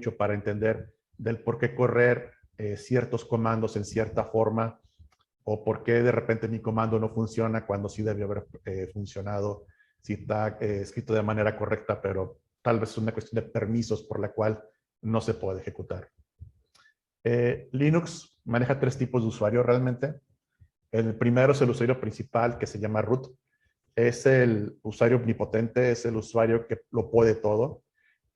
mucho para entender del por qué correr ciertos comandos en cierta forma o por qué de repente mi comando no funciona cuando sí debió haber funcionado, si está escrito de manera correcta, pero tal vez es una cuestión de permisos por la cual no se puede ejecutar. Linux maneja 3 tipos de usuario realmente. El primero es el usuario principal, que se llama root. Es el usuario omnipotente, es el usuario que lo puede todo.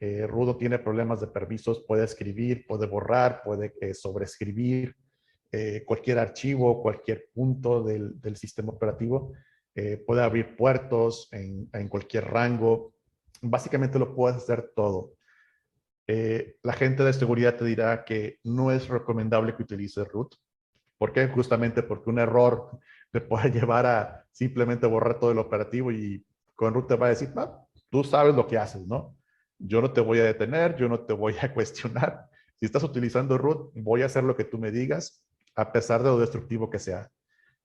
Root no tiene problemas de permisos, puede escribir, puede borrar, puede sobreescribir cualquier archivo, cualquier punto del sistema operativo. Puede abrir puertos en cualquier rango. Básicamente lo puedes hacer todo. La gente de seguridad te dirá que no es recomendable que utilices root. ¿Por qué? Justamente porque un error te puede llevar a simplemente borrar todo el operativo y con root te va a decir, no, tú sabes lo que haces, ¿no? Yo no te voy a detener, yo no te voy a cuestionar. Si estás utilizando root, voy a hacer lo que tú me digas, a pesar de lo destructivo que sea.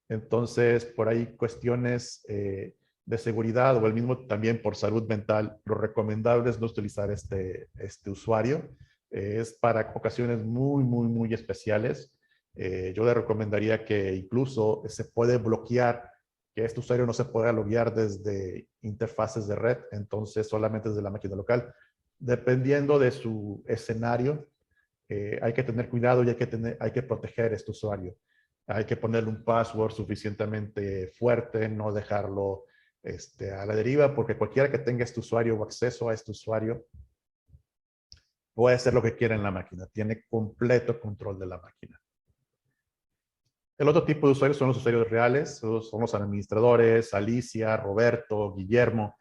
Entonces, por ahí cuestiones de seguridad o el mismo también por salud mental, lo recomendable es no utilizar este usuario. Es para ocasiones muy, muy, muy especiales. Yo le recomendaría que incluso se puede bloquear que este usuario no se pueda loguear desde interfaces de red, entonces solamente desde la máquina local. Dependiendo de su escenario, hay que tener cuidado y hay que proteger a este usuario. Hay que ponerle un password suficientemente fuerte, no dejarlo a la deriva, porque cualquiera que tenga este usuario o acceso a este usuario puede hacer lo que quiera en la máquina. Tiene completo control de la máquina. El otro tipo de usuarios son los usuarios reales, son los administradores, Alicia, Roberto, Guillermo,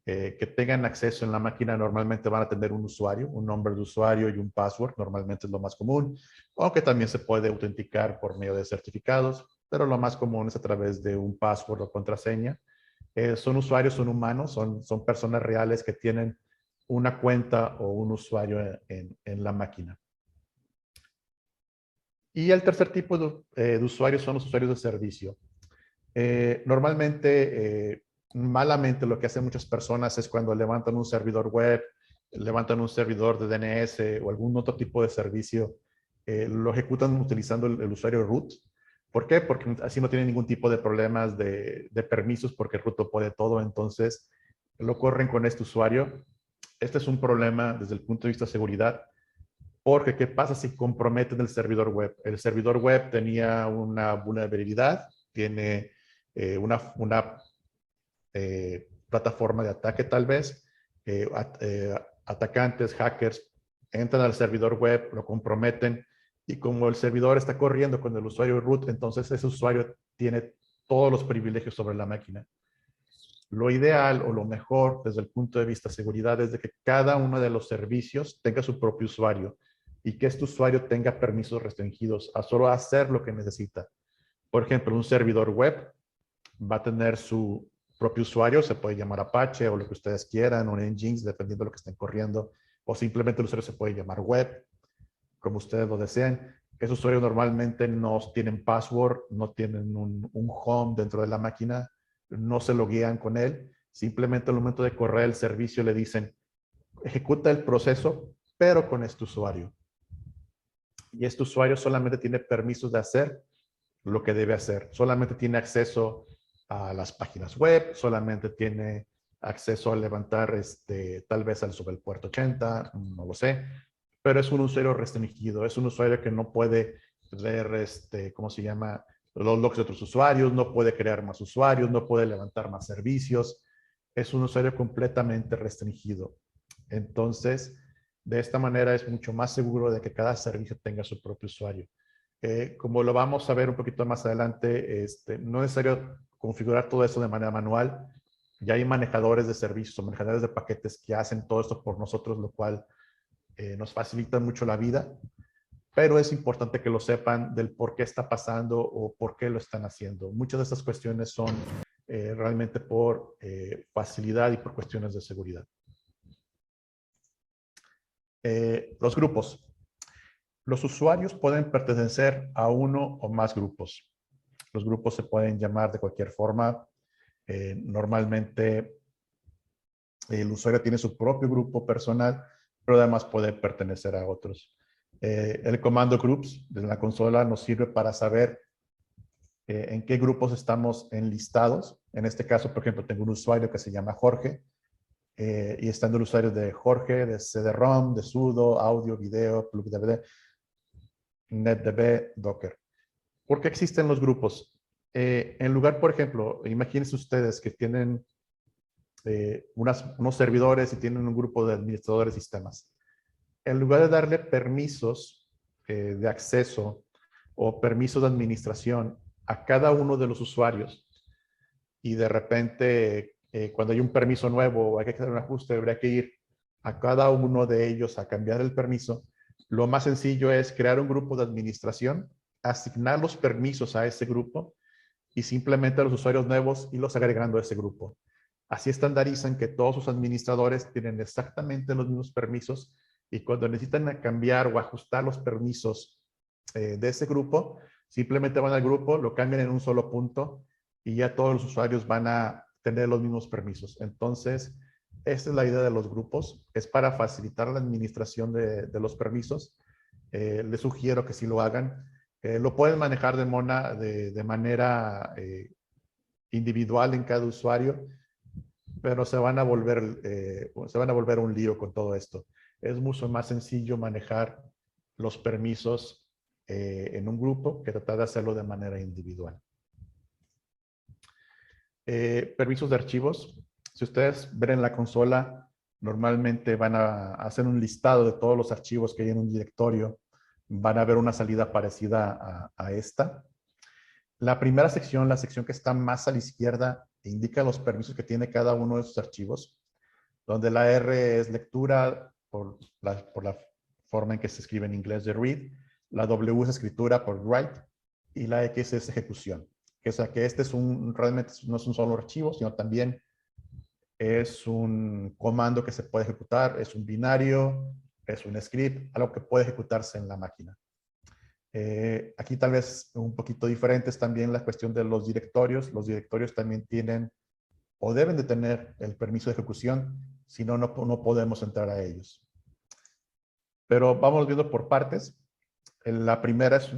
que tengan acceso en la máquina normalmente van a tener un usuario, un nombre de usuario y un password, normalmente es lo más común, aunque también se puede autenticar por medio de certificados, pero lo más común es a través de un password o contraseña. Son usuarios, son humanos, son personas reales que tienen una cuenta o un usuario en la máquina. Y el tercer tipo de usuarios son los usuarios de servicio. Normalmente, malamente lo que hacen muchas personas es cuando levantan un servidor web, levantan un servidor de DNS o algún otro tipo de servicio, lo ejecutan utilizando el usuario root. ¿Por qué? Porque así no tienen ningún tipo de problemas de permisos porque root lo puede todo, entonces lo corren con este usuario. Este es un problema desde el punto de vista de seguridad, porque ¿qué pasa si comprometen el servidor web? El servidor web tenía una vulnerabilidad, tiene una plataforma de ataque tal vez, atacantes, hackers, entran al servidor web, lo comprometen y como el servidor está corriendo con el usuario root, entonces ese usuario tiene todos los privilegios sobre la máquina. Lo ideal o lo mejor desde el punto de vista de seguridad es de que cada uno de los servicios tenga su propio usuario y que este usuario tenga permisos restringidos a solo hacer lo que necesita. Por ejemplo, un servidor web va a tener su propio usuario, se puede llamar Apache o lo que ustedes quieran, o Nginx, dependiendo de lo que estén corriendo, o simplemente el usuario se puede llamar web, como ustedes lo deseen. Esos usuarios normalmente no tienen password, no tienen un home dentro de la máquina, no se loguean con él, simplemente al momento de correr el servicio le dicen, ejecuta el proceso, pero con este usuario. Y este usuario solamente tiene permisos de hacer lo que debe hacer. Solamente tiene acceso a las páginas web, solamente tiene acceso a levantar tal vez sobre el puerto 80, no lo sé, pero es un usuario restringido, es un usuario que no puede ver, ¿cómo se llama? Los logs de otros usuarios, no puede crear más usuarios, no puede levantar más servicios. Es un usuario completamente restringido. Entonces, de esta manera es mucho más seguro de que cada servicio tenga su propio usuario. Como lo vamos a ver un poquito más adelante, no es necesario configurar todo eso de manera manual. Ya hay manejadores de servicios o manejadores de paquetes que hacen todo esto por nosotros, lo cual nos facilita mucho la vida, pero es importante que lo sepan del por qué está pasando o por qué lo están haciendo. Muchas de estas cuestiones son realmente por facilidad y por cuestiones de seguridad. Los grupos. Los usuarios pueden pertenecer a uno o más grupos. Los grupos se pueden llamar de cualquier forma. Normalmente el usuario tiene su propio grupo personal, pero además puede pertenecer a otros. El comando groups de la consola nos sirve para saber en qué grupos estamos enlistados. En este caso, por ejemplo, tengo un usuario que se llama Jorge y están los usuarios de Jorge, de CD-ROM, de sudo, audio, video, plug DVD, NetDB, Docker. ¿Por qué existen los grupos? En lugar, por ejemplo, imagínense ustedes que tienen unos servidores y tienen un grupo de administradores de sistemas. En lugar de darle permisos de acceso o permisos de administración a cada uno de los usuarios y de repente cuando hay un permiso nuevo o hay que hacer un ajuste, habría que ir a cada uno de ellos a cambiar el permiso, lo más sencillo es crear un grupo de administración, asignar los permisos a ese grupo y simplemente a los usuarios nuevos y los agregando a ese grupo. Así estandarizan que todos sus administradores tienen exactamente los mismos permisos y cuando necesitan cambiar o ajustar los permisos de ese grupo, simplemente van al grupo, lo cambian en un solo punto y ya todos los usuarios van a tener los mismos permisos. Entonces, esta es la idea de los grupos, es para facilitar la administración de los permisos. Les sugiero que sí lo hagan. Lo pueden manejar de manera individual en cada usuario, pero se van a volver un lío con todo esto. Es mucho más sencillo manejar los permisos en un grupo que tratar de hacerlo de manera individual. Permisos de archivos. Si ustedes ven en la consola, normalmente van a hacer un listado de todos los archivos que hay en un directorio. Van a ver una salida parecida a esta. La primera sección, la sección que está más a la izquierda, indica los permisos que tiene cada uno de esos archivos, donde la R es lectura por la forma en que se escribe en inglés de read, la W es escritura por write y la X es ejecución. O sea que este es realmente no es un solo archivo, sino también es un comando que se puede ejecutar, es un binario, es un script, algo que puede ejecutarse en la máquina. Aquí tal vez un poquito diferente es también la cuestión de los directorios. Los directorios también tienen o deben de tener el permiso de ejecución, si no, no podemos entrar a ellos. Pero vamos viendo por partes. La primera es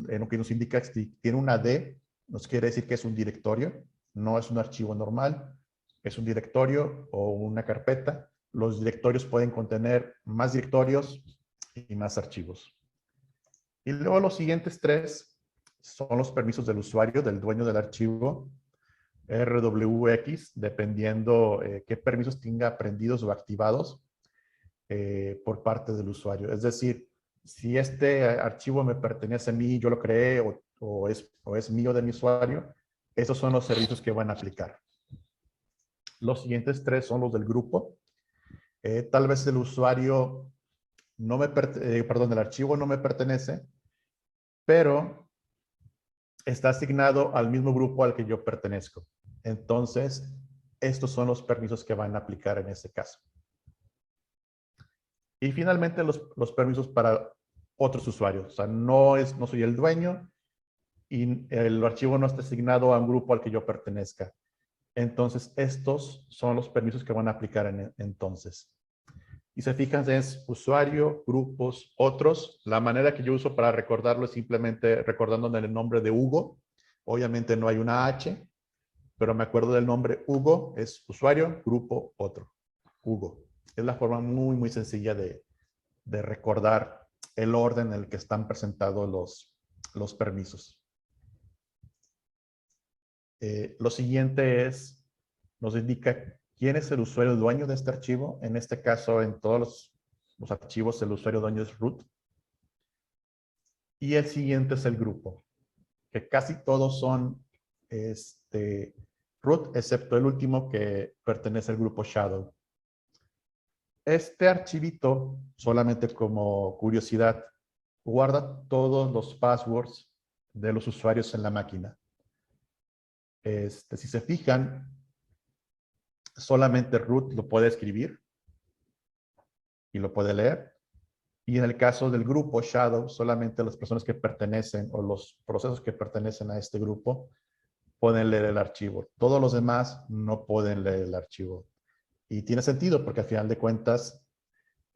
en lo que nos indica que tiene una D, nos quiere decir que es un directorio, no es un archivo normal, es un directorio o una carpeta. Los directorios pueden contener más directorios y más archivos. Y luego los siguientes tres son los permisos del usuario, del dueño del archivo, RWX, dependiendo qué permisos tenga prendidos o activados por parte del usuario. Es decir, si este archivo me pertenece a mí, yo lo creé o es mío de mi usuario, esos son los servicios que van a aplicar. Los siguientes tres son los del grupo. Tal vez el usuario el archivo no me pertenece, pero está asignado al mismo grupo al que yo pertenezco. Entonces, estos son los permisos que van a aplicar en ese caso. Y finalmente, los permisos para otros usuarios. O sea, no soy el dueño y el archivo no está asignado a un grupo al que yo pertenezca. Entonces, estos son los permisos que van a aplicar entonces. Y se fijan, es usuario, grupos, otros. La manera que yo uso para recordarlo es simplemente recordándome el nombre de Hugo. Obviamente no hay una H, pero me acuerdo del nombre Hugo, es usuario, grupo, otro. Hugo. Es la forma muy, muy sencilla de recordar el orden en el que están presentados los permisos. Lo siguiente nos indica quién es el usuario dueño de este archivo. En este caso, en todos los archivos, el usuario dueño es root. Y el siguiente es el grupo, que casi todos son root, excepto el último que pertenece al grupo shadow. Este archivito, solamente como curiosidad, guarda todos los passwords de los usuarios en la máquina. Si se fijan, solamente root lo puede escribir y lo puede leer. Y en el caso del grupo shadow, solamente las personas que pertenecen o los procesos que pertenecen a este grupo pueden leer el archivo. Todos los demás no pueden leer el archivo. Y tiene sentido porque al final de cuentas,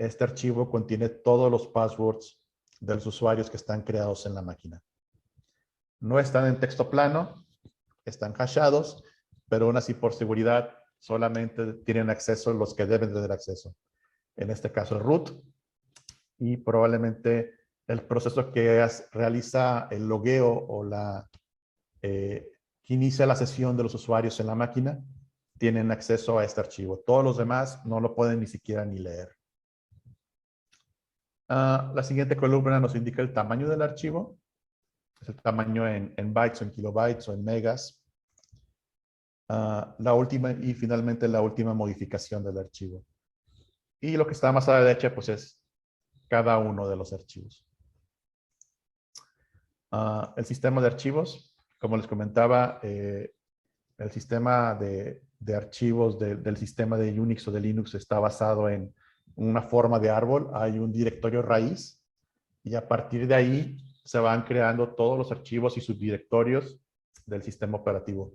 este archivo contiene todos los passwords de los usuarios que están creados en la máquina. No están en texto plano, están hashados, pero aún así por seguridad solamente tienen acceso los que deben tener acceso. En este caso el root y probablemente el proceso que realiza el logueo o que inicia la sesión de los usuarios en la máquina tienen acceso a este archivo. Todos los demás no lo pueden ni siquiera ni leer. La siguiente columna nos indica el tamaño del archivo. Es el tamaño en bytes o en kilobytes o en megas. La última y finalmente la última modificación del archivo. Y lo que está más a la derecha pues es cada uno de los archivos. El sistema de archivos, como les comentaba, el sistema de archivos del sistema de Unix o de Linux está basado en una forma de árbol. Hay un directorio raíz y a partir de ahí se van creando todos los archivos y subdirectorios del sistema operativo.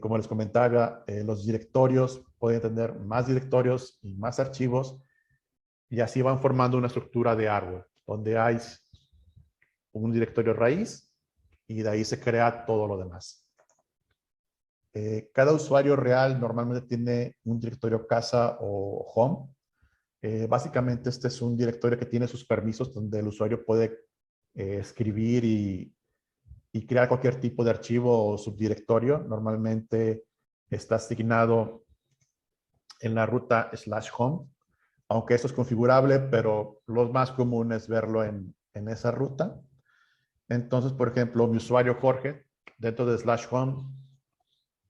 Como les comentaba, los directorios pueden tener más directorios y más archivos y así van formando una estructura de árbol donde hay un directorio raíz y de ahí se crea todo lo demás. Cada usuario real normalmente tiene un directorio casa o home. Básicamente este es un directorio que tiene sus permisos donde el usuario puede escribir y crear cualquier tipo de archivo o subdirectorio. Normalmente está asignado en la ruta /home, aunque esto es configurable, pero lo más común es verlo en esa ruta. Entonces, por ejemplo, mi usuario Jorge, dentro de /home,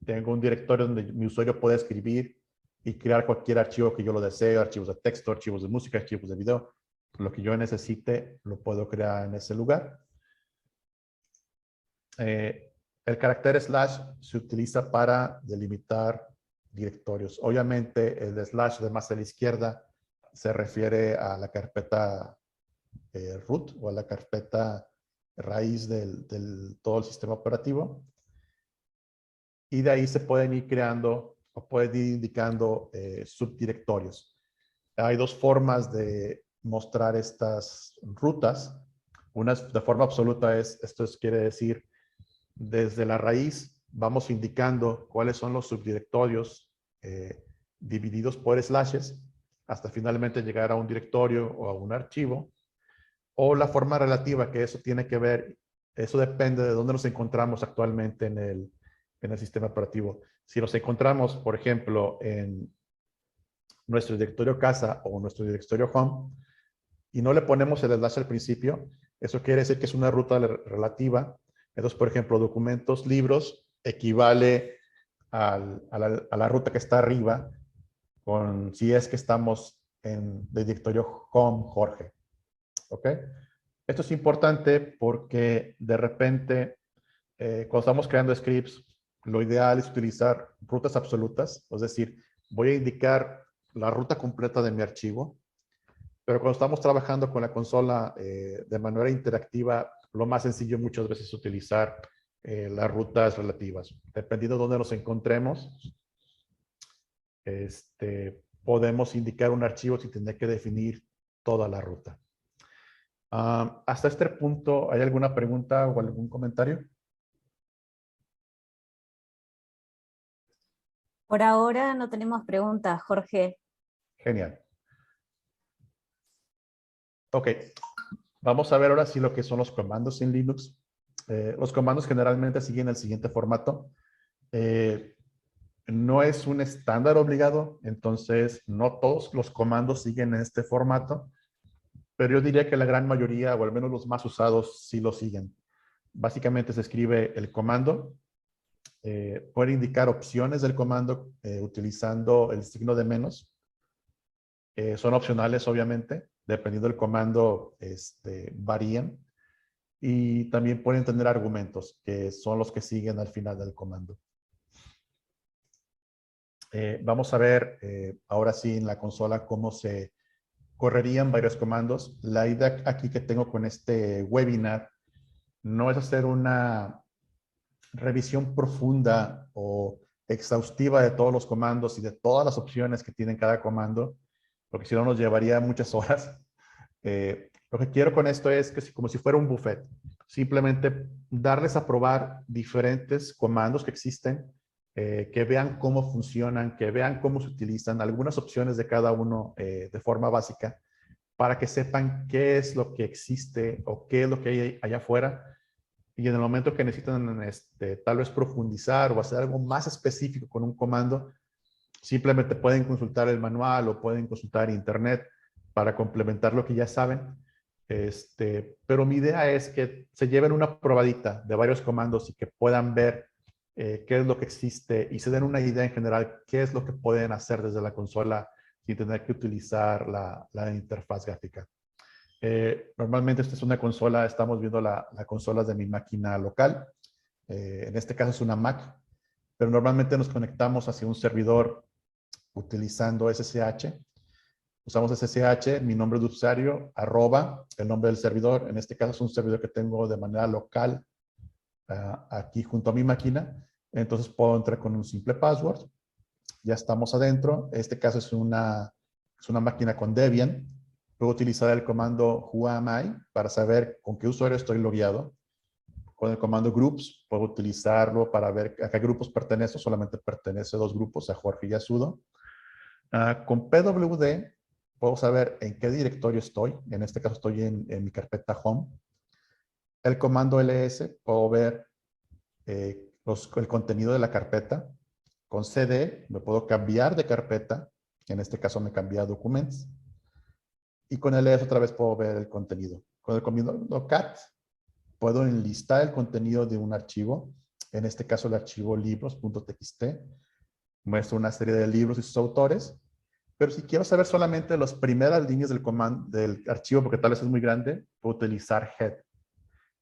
tengo un directorio donde mi usuario puede escribir y crear cualquier archivo que yo lo desee, archivos de texto, archivos de música, archivos de video. Lo que yo necesite lo puedo crear en ese lugar. El carácter / se utiliza para delimitar directorios. Obviamente, el / de más a la izquierda se refiere a la carpeta root o a la carpeta raíz del todo el sistema operativo. Y de ahí se pueden ir creando o pueden ir indicando subdirectorios. Hay dos formas de mostrar estas rutas. Una de forma absoluta esto quiere decir, desde la raíz vamos indicando cuáles son los subdirectorios divididos por slashes hasta finalmente llegar a un directorio o a un archivo. O la forma relativa, que eso tiene que ver, eso depende de dónde nos encontramos actualmente en el sistema operativo. Si nos encontramos, por ejemplo, en nuestro directorio casa o nuestro directorio home y no le ponemos el / al principio, eso quiere decir que es una ruta relativa. Entonces, por ejemplo, documentos, libros, equivale a la ruta que está arriba, si es que estamos en el directorio home Jorge. ¿Ok? Esto es importante porque de repente, cuando estamos creando scripts, lo ideal es utilizar rutas absolutas, es decir, voy a indicar la ruta completa de mi archivo, pero cuando estamos trabajando con la consola de manera interactiva, lo más sencillo muchas veces es utilizar las rutas relativas. Dependiendo de dónde nos encontremos, podemos indicar un archivo sin tener que definir toda la ruta. Hasta este punto, ¿hay alguna pregunta o algún comentario? Por ahora no tenemos preguntas, Jorge. Genial. Ok, vamos a ver ahora sí lo que son los comandos en Linux. Los comandos generalmente siguen el siguiente formato. No es un estándar obligado, entonces no todos los comandos siguen en este formato, pero yo diría que la gran mayoría, o al menos los más usados, sí lo siguen. Básicamente se escribe el comando, puede indicar opciones del comando utilizando el signo de menos. Son opcionales, obviamente, dependiendo del comando, varían. Y también pueden tener argumentos, que son los que siguen al final del comando. Vamos a ver ahora sí en la consola cómo se correrían varios comandos. La idea aquí que tengo con este webinar no es hacer una revisión profunda o exhaustiva de todos los comandos y de todas las opciones que tiene cada comando, porque si no nos llevaría muchas horas. Lo que quiero con esto es que como si fuera un buffet, simplemente darles a probar diferentes comandos que existen, que vean cómo funcionan, que vean cómo se utilizan, algunas opciones de cada uno de forma básica, para que sepan qué es lo que existe o qué es lo que hay allá afuera. Y en el momento que necesitan tal vez profundizar o hacer algo más específico con un comando, simplemente pueden consultar el manual o pueden consultar internet para complementar lo que ya saben. Pero mi idea es que se lleven una probadita de varios comandos y que puedan ver qué es lo que existe y se den una idea en general qué es lo que pueden hacer desde la consola sin tener que utilizar la interfaz gráfica. Normalmente esta es una consola, estamos viendo la consola de mi máquina local. En este caso es una Mac, pero normalmente nos conectamos hacia un servidor utilizando SSH. Usamos SSH, mi nombre de usuario, arroba, el nombre del servidor. En este caso es un servidor que tengo de manera local aquí junto a mi máquina. Entonces puedo entrar con un simple password. Ya estamos adentro. Este caso es una máquina con Debian. Puedo utilizar el comando whoami para saber con qué usuario estoy logueado. Con el comando groups puedo utilizarlo para ver a qué grupos pertenece. Solamente pertenece a 2 grupos, a Jorge y a Sudo. Con pwd puedo saber en qué directorio estoy. En este caso estoy en mi carpeta home. El comando ls puedo ver el contenido de la carpeta. Con cd me puedo cambiar de carpeta. En este caso me cambié a documents. Y con ls otra vez puedo ver el contenido. Con el comando cat puedo enlistar el contenido de un archivo. En este caso el archivo libros.txt. Muestra una serie de libros y sus autores. Pero si quiero saber solamente las primeras líneas del archivo, porque tal vez es muy grande, puedo utilizar head.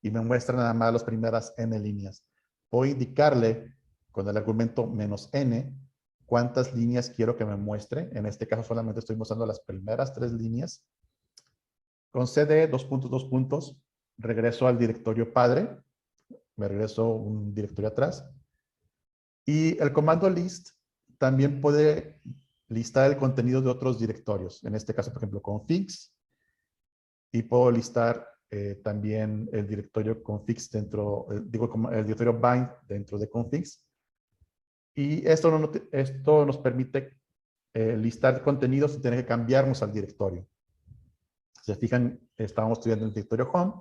Y me muestra nada más las primeras n líneas. Puedo indicarle con el argumento "-n" cuántas líneas quiero que me muestre. En este caso solamente estoy mostrando las primeras 3 líneas. Con cd, regreso al directorio padre. Me regreso un directorio atrás. Y el comando list también puede listar el contenido de otros directorios. En este caso, por ejemplo, configs. Y puedo listar también el directorio configs dentro, el directorio bind dentro de configs. Y esto nos permite listar contenidos sin tener que cambiarnos al directorio. Si se fijan, estábamos estudiando el directorio home.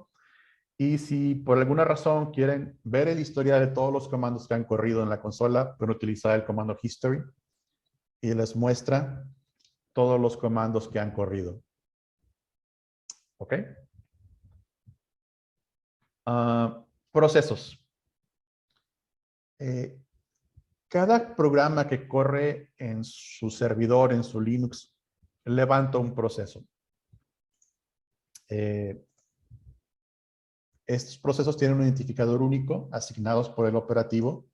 Y si por alguna razón quieren ver el historial de todos los comandos que han corrido en la consola, pueden utilizar el comando history y les muestra todos los comandos que han corrido. ¿Ok? Procesos. Cada programa que corre en su servidor, en su Linux, levanta un proceso. Estos procesos tienen un identificador único asignados por el operativo.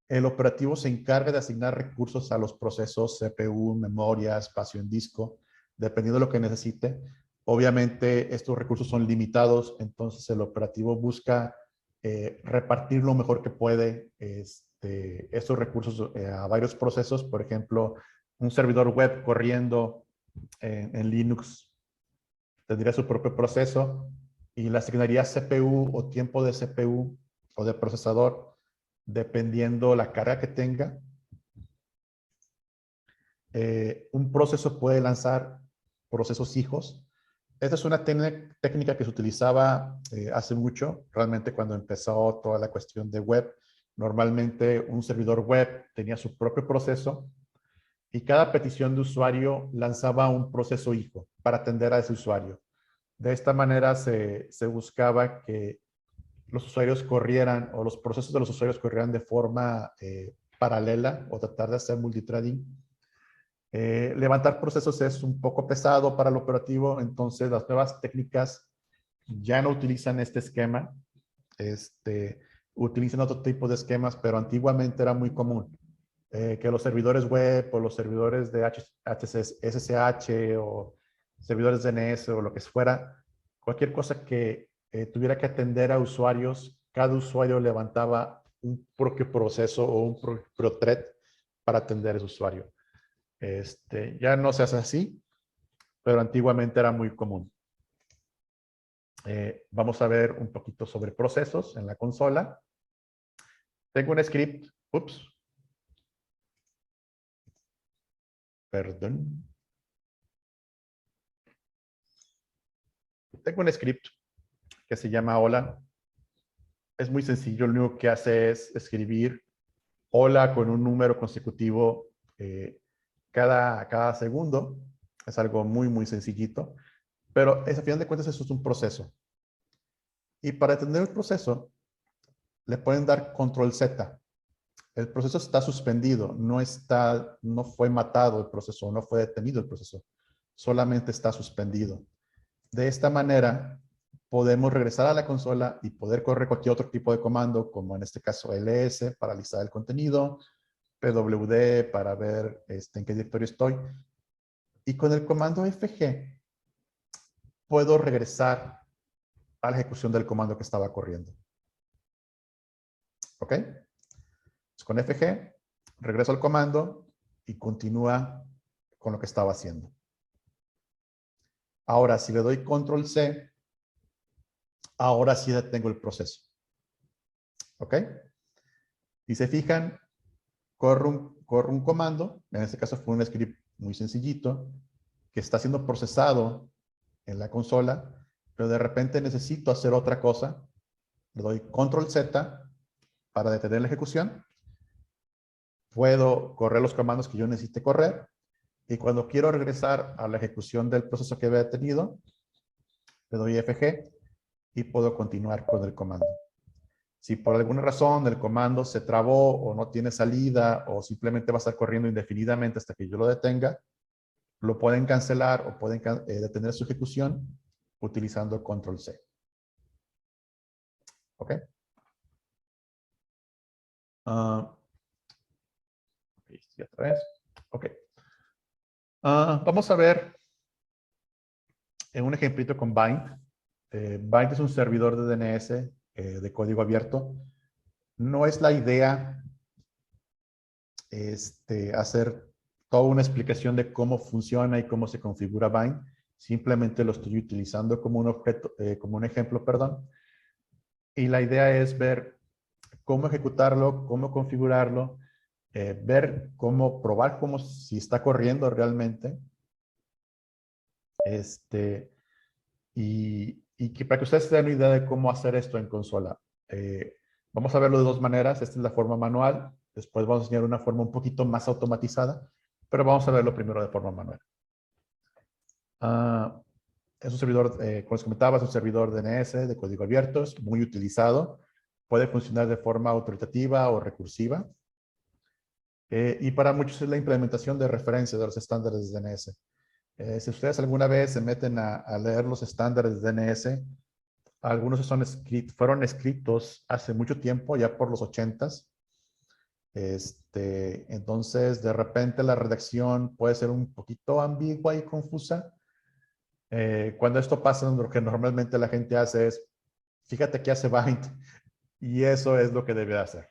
El operativo se encarga de asignar recursos a los procesos CPU, memoria, espacio en disco, dependiendo de lo que necesite. Obviamente, estos recursos son limitados, entonces el operativo busca repartir lo mejor que puede estos recursos a varios procesos. Por ejemplo, un servidor web corriendo en Linux tendría su propio proceso y le asignaría CPU o tiempo de CPU o de procesador dependiendo la carga que tenga. Un proceso puede lanzar procesos hijos. Esta es una técnica que se utilizaba hace mucho, realmente cuando empezó toda la cuestión de web. Normalmente un servidor web tenía su propio proceso y cada petición de usuario lanzaba un proceso hijo para atender a ese usuario. De esta manera se buscaba que los usuarios corrieran o los procesos de los usuarios corrieran de forma paralela o tratar de hacer multithreading. Levantar procesos es un poco pesado para el operativo, entonces las nuevas técnicas ya no utilizan este esquema, utilizan otro tipo de esquemas, pero antiguamente era muy común que los servidores web o los servidores de SSH o servidores DNS o lo que fuera, cualquier cosa que tuviera que atender a usuarios, cada usuario levantaba un propio proceso o un propio thread para atender a ese usuario. Ya no se hace así, pero antiguamente era muy común. Vamos a ver un poquito sobre procesos en la consola. Tengo un script. Ups. Perdón. Tengo un script que se llama hola. Es muy sencillo. Lo único que hace es escribir hola con un número consecutivo cada segundo. Es algo muy, muy sencillito. Pero a final de cuentas eso es un proceso. Y para entender el proceso, le pueden dar control Z. El proceso está suspendido, no fue matado el proceso, no fue detenido el proceso, solamente está suspendido. De esta manera, podemos regresar a la consola y poder correr cualquier otro tipo de comando, como en este caso ls para listar el contenido, pwd para ver en qué directorio estoy. Y con el comando fg, puedo regresar a la ejecución del comando que estaba corriendo. ¿Ok? Con fg, regreso al comando y continúa con lo que estaba haciendo. Ahora, si le doy control C, ahora sí detengo el proceso. ¿Ok? Y se fijan, corre un comando, en este caso fue un script muy sencillito, que está siendo procesado en la consola, pero de repente necesito hacer otra cosa. Le doy control Z para detener la ejecución. Puedo correr los comandos que yo necesite correr. Y cuando quiero regresar a la ejecución del proceso que había detenido, le doy FG y puedo continuar con el comando. Si por alguna razón el comando se trabó o no tiene salida o simplemente va a estar corriendo indefinidamente hasta que yo lo detenga, lo pueden cancelar o pueden detener su ejecución utilizando control C. ¿Ok? Sí, otra vez. Ok. Vamos a ver un ejemplito con Bind. Bind es un servidor de DNS de código abierto. No es la idea hacer toda una explicación de cómo funciona y cómo se configura Bind. Simplemente lo estoy utilizando como un objeto, como un ejemplo, perdón. Y la idea es ver cómo ejecutarlo, cómo configurarlo, ver cómo probar si está corriendo realmente. Y que para que ustedes se den una idea de cómo hacer esto en consola. Vamos a verlo de dos maneras. Esta es la forma manual. Después vamos a enseñar una forma un poquito más automatizada, pero vamos a verlo primero de forma manual. Es un servidor, como les comentaba, es un servidor DNS de código abierto, es muy utilizado. Puede funcionar de forma autoritativa o recursiva. Y para muchos es la implementación de referencia de los estándares de DNS. Si ustedes alguna vez se meten a leer los estándares de DNS, algunos fueron escritos hace mucho tiempo, ya por los 80s. Entonces, de repente la redacción puede ser un poquito ambigua y confusa. Cuando esto pasa, lo que normalmente la gente hace es, fíjate que hace bind, y eso es lo que debe hacer.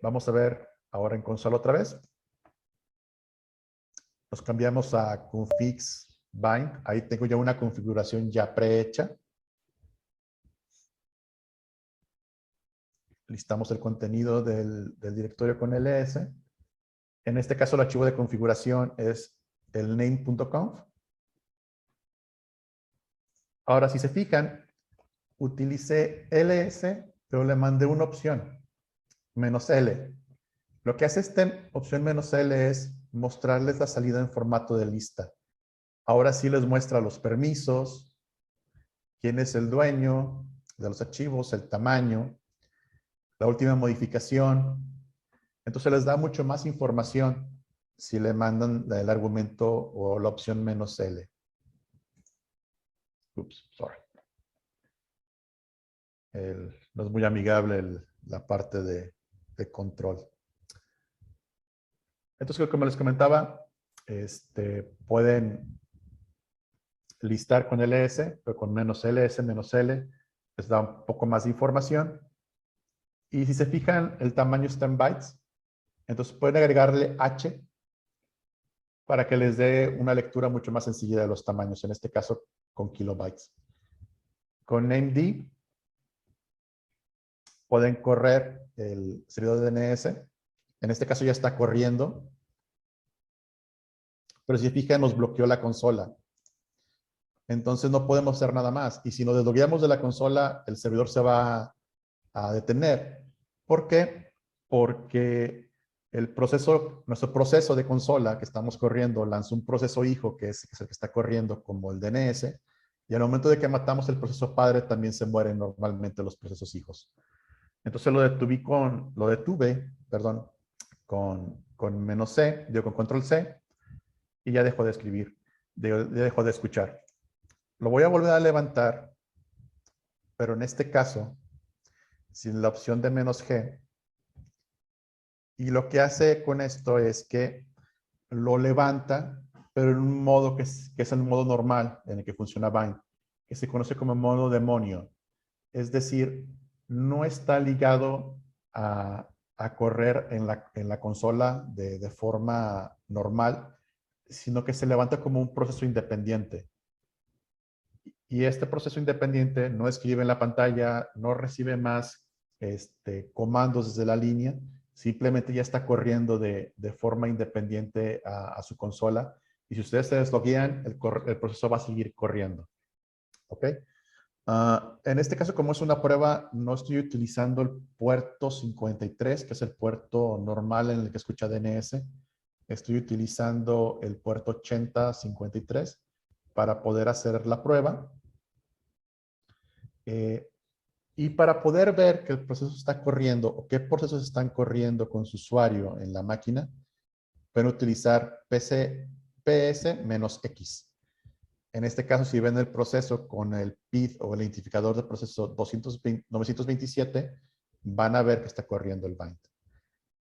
Vamos a ver ahora en consola otra vez. Nos cambiamos a configs bind. Ahí tengo ya una configuración ya prehecha. Listamos el contenido del directorio con ls. En este caso, el archivo de configuración es el name.conf. Ahora, si se fijan, utilicé ls, pero le mandé una opción, -l. Lo que hace esta opción -l es mostrarles la salida en formato de lista. Ahora sí les muestra los permisos, quién es el dueño de los archivos, el tamaño, la última modificación. Entonces les da mucho más información si le mandan el argumento o la opción -l. Ups, sorry. No es muy amigable la parte de control. Entonces, como les comentaba, pueden listar con ls, pero con -ls, -l, les da un poco más de información. Y si se fijan, el tamaño está en bytes. Entonces pueden agregarle H para que les dé una lectura mucho más sencilla de los tamaños, en este caso con kilobytes. Con named pueden correr el servidor de DNS. En este caso ya está corriendo, pero si se fijan nos bloqueó la consola. Entonces no podemos hacer nada más. Y si nos deslogueamos de la consola, el servidor se va a detener. ¿Por qué? Porque nuestro proceso de consola que estamos corriendo lanza un proceso hijo que es el que está corriendo como el DNS, y al momento de que matamos el proceso padre también se mueren normalmente los procesos hijos. Entonces lo detuve, perdón, con menos C, con control C, y ya dejó de escribir, ya dejó de escuchar. Lo voy a volver a levantar, pero en este caso, sin la opción de "-G". Y lo que hace con esto es que lo levanta, pero en un modo que es el modo normal en el que funciona Bind, que se conoce como modo demonio. Es decir, no está ligado a correr en la consola de forma normal, sino que se levanta como un proceso independiente. Y este proceso independiente no escribe en la pantalla, no recibe más comandos desde la línea, simplemente ya está corriendo de forma independiente a su consola. Y si ustedes se desloguean, el proceso va a seguir corriendo. ¿Ok? En este caso, como es una prueba, no estoy utilizando el puerto 53, que es el puerto normal en el que escucha DNS. Estoy utilizando el puerto 8053 para poder hacer la prueba. Y para poder ver que el proceso está corriendo o qué procesos están corriendo con su usuario en la máquina, pueden utilizar ps-x. En este caso, si ven el proceso con el PID o el identificador de proceso 927, van a ver que está corriendo el bind.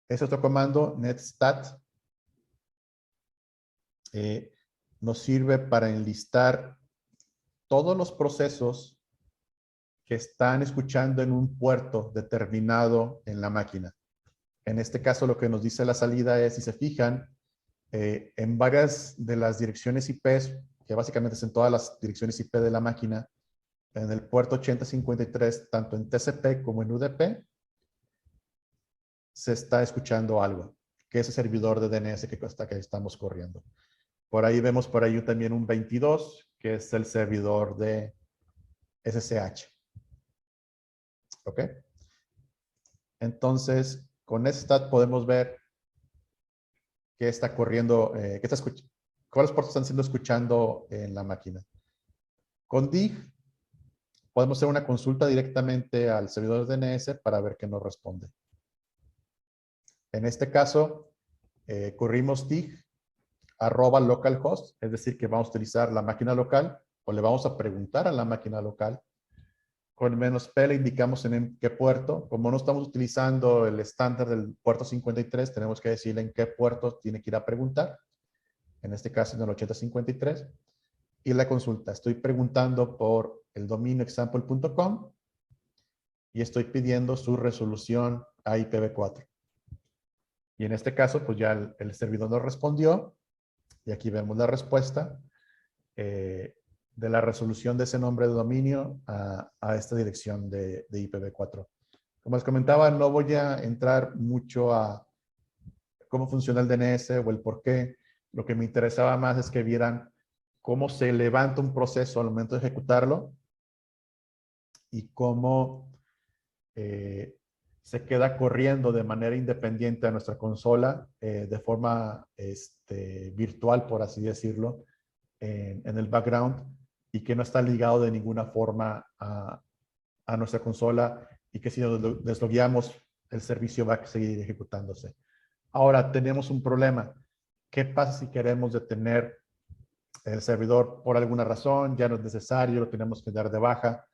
Este otro comando, netstat, nos sirve para enlistar todos los procesos que están escuchando en un puerto determinado en la máquina. En este caso, lo que nos dice la salida es, si se fijan, en varias de las direcciones IPs, que básicamente es en todas las direcciones IP de la máquina, en el puerto 8053, tanto en TCP como en UDP, se está escuchando algo, que es el servidor de DNS que estamos corriendo. Por ahí vemos por ahí también un 22, que es el servidor de SSH. ¿Ok? Entonces, con Netstat podemos ver qué está corriendo, cuáles puertos están siendo escuchando en la máquina. Con dig podemos hacer una consulta directamente al servidor de DNS para ver qué nos responde. En este caso, corrimos dig @localhost, es decir, que vamos a utilizar la máquina local o le vamos a preguntar a la máquina local. Con "-p le indicamos en qué puerto. Como no estamos utilizando el estándar del puerto 53, tenemos que decirle en qué puerto tiene que ir a preguntar. En este caso, en el 8053. Y la consulta. Estoy preguntando por el dominio example.com y estoy pidiendo su resolución a IPv4. Y en este caso, pues ya el servidor nos respondió. Y aquí vemos la respuesta de la resolución de ese nombre de dominio a esta dirección de IPv4. Como les comentaba, no voy a entrar mucho a cómo funciona el DNS o el por qué. Lo que me interesaba más es que vieran cómo se levanta un proceso al momento de ejecutarlo y cómo se queda corriendo de manera independiente a nuestra consola de forma virtual, por así decirlo, en el background, y que no está ligado de ninguna forma a nuestra consola, y que si nos deslogueamos, el servicio va a seguir ejecutándose. Ahora tenemos un problema. ¿Qué pasa si queremos detener el servidor por alguna razón? Ya no es necesario, lo tenemos que dar de baja.